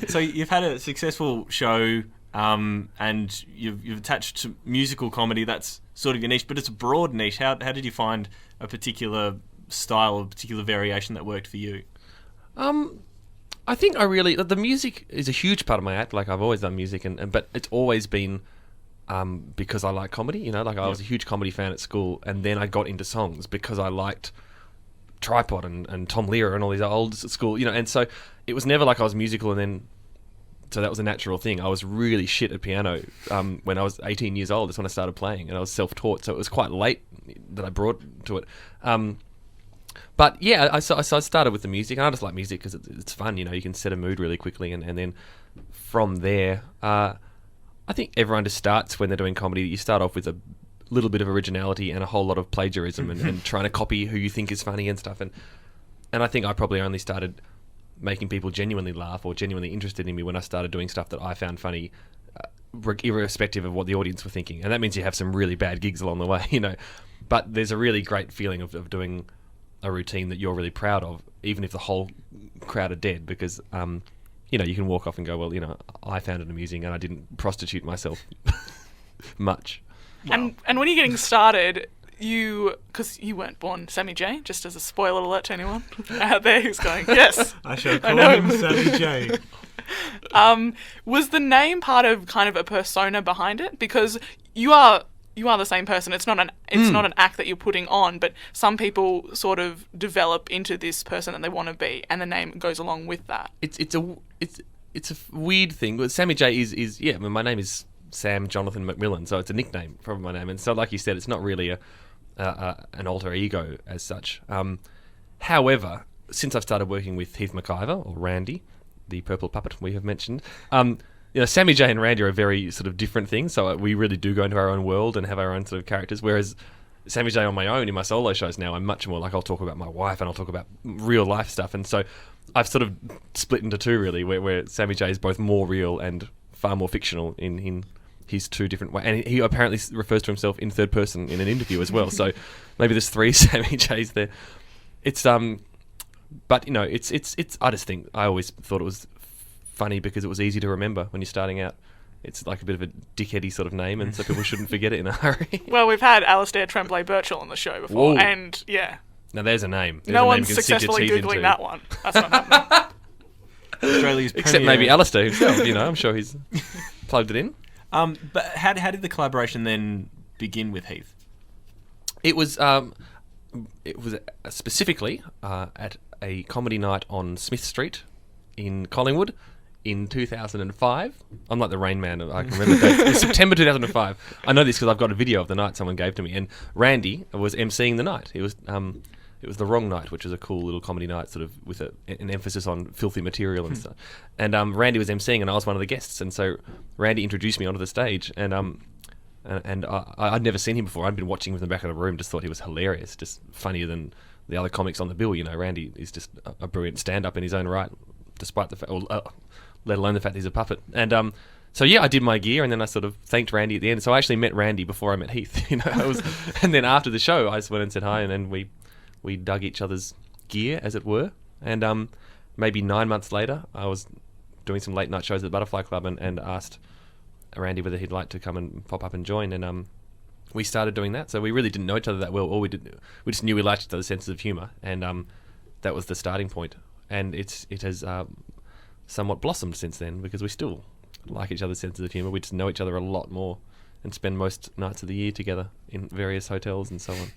So you've had a successful show, and you've attached to musical comedy. That's sort of your niche, but it's a broad niche. How did you find a particular style, a particular variation that worked for you? I think the music is a huge part of my act. Like, I've always done music, but it's always been because I like comedy. You know, like I was a huge comedy fan at school, and then I got into songs because I liked Tripod and Tom Lehrer and all these old school, you know, and so it was never like I was musical and then, so that was a natural thing. I was really shit at piano when I was 18 years old. That's when I started playing, and I was self-taught, so it was quite late that I brought to it. But yeah, I started with the music, and I just like music because it's fun, you know, you can set a mood really quickly, and then from there, I think everyone just starts when they're doing comedy. You start off with a little bit of originality and a whole lot of plagiarism and trying to copy who you think is funny and stuff. And I think I probably only started making people genuinely laugh or genuinely interested in me when I started doing stuff that I found funny, irrespective of what the audience were thinking. And that means you have some really bad gigs along the way, you know. But there's a really great feeling of doing a routine that you're really proud of, even if the whole crowd are dead, because you know, you can walk off and go, well, you know, I found it amusing and I didn't prostitute myself much. And when you're getting started, because you weren't born Sammy J, just as a spoiler alert to anyone out there who's going, yes, I shall call know him Sammy J. Was the name part of kind of a persona behind it? Because you are the same person. It's not an act that you're putting on, but some people sort of develop into this person that they want to be, and the name goes along with that. It's a weird thing. But Sammy J is I mean, my name is Sam Jonathan McMillan, so it's a nickname from my name, and so like you said, it's not really an alter ego as such. However, since I've started working with Heath McIver, or Randy, the purple puppet we have mentioned, you know, Sammy J and Randy are very sort of different things, so we really do go into our own world and have our own sort of characters, whereas Sammy J on my own, in my solo shows now, I'm much more like, I'll talk about my wife and I'll talk about real life stuff, and so I've sort of split into two really, where Sammy J is both more real and far more fictional in his two different ways, and he apparently refers to himself in third person in an interview as well, so maybe there's three Sammy J's there. It's but you know, it's I just think I always thought it was funny because it was easy to remember when you're starting out. It's like a bit of a dickheady sort of name, and so people shouldn't forget it in a hurry. Well, we've had Alistair Tremblay-Birchall on the show before, Whoa. and yeah. Now there's a name. There's no a name one's you can sink your successfully teeth Googling into. that one. That's not happening. Australia's Except premier- maybe Alistair himself, you know, I'm sure he's plugged it in. But how did the collaboration then begin with Heath? It was specifically at a comedy night on Smith Street in Collingwood in 2005. I'm like the Rain Man. I can remember that. It was September 2005. I know this because I've got a video of the night someone gave to me, and Randy was emceeing the night. It was The Wrong Night, which was a cool little comedy night, sort of with an emphasis on filthy material and stuff. And Randy was emceeing, and I was one of the guests. And so Randy introduced me onto the stage, and I'd never seen him before. I'd been watching him in the back of the room, just thought he was hilarious, just funnier than the other comics on the bill. You know, Randy is just a brilliant stand-up in his own right, despite the fact, let alone the fact he's a puppet. And so yeah, I did my gear, and then I sort of thanked Randy at the end. So I actually met Randy before I met Heath. You know, and then after the show, I just went and said hi, and then we dug each other's gear, as it were. And maybe 9 months later, I was doing some late night shows at the Butterfly Club, and asked Randy whether he'd like to come and pop up and join, and we started doing that. So we really didn't know each other that well. All we just knew we liked each other's senses of humour, and that was the starting point. And it has somewhat blossomed since then, because we still like each other's senses of humour. We just know each other a lot more and spend most nights of the year together in various hotels and so on.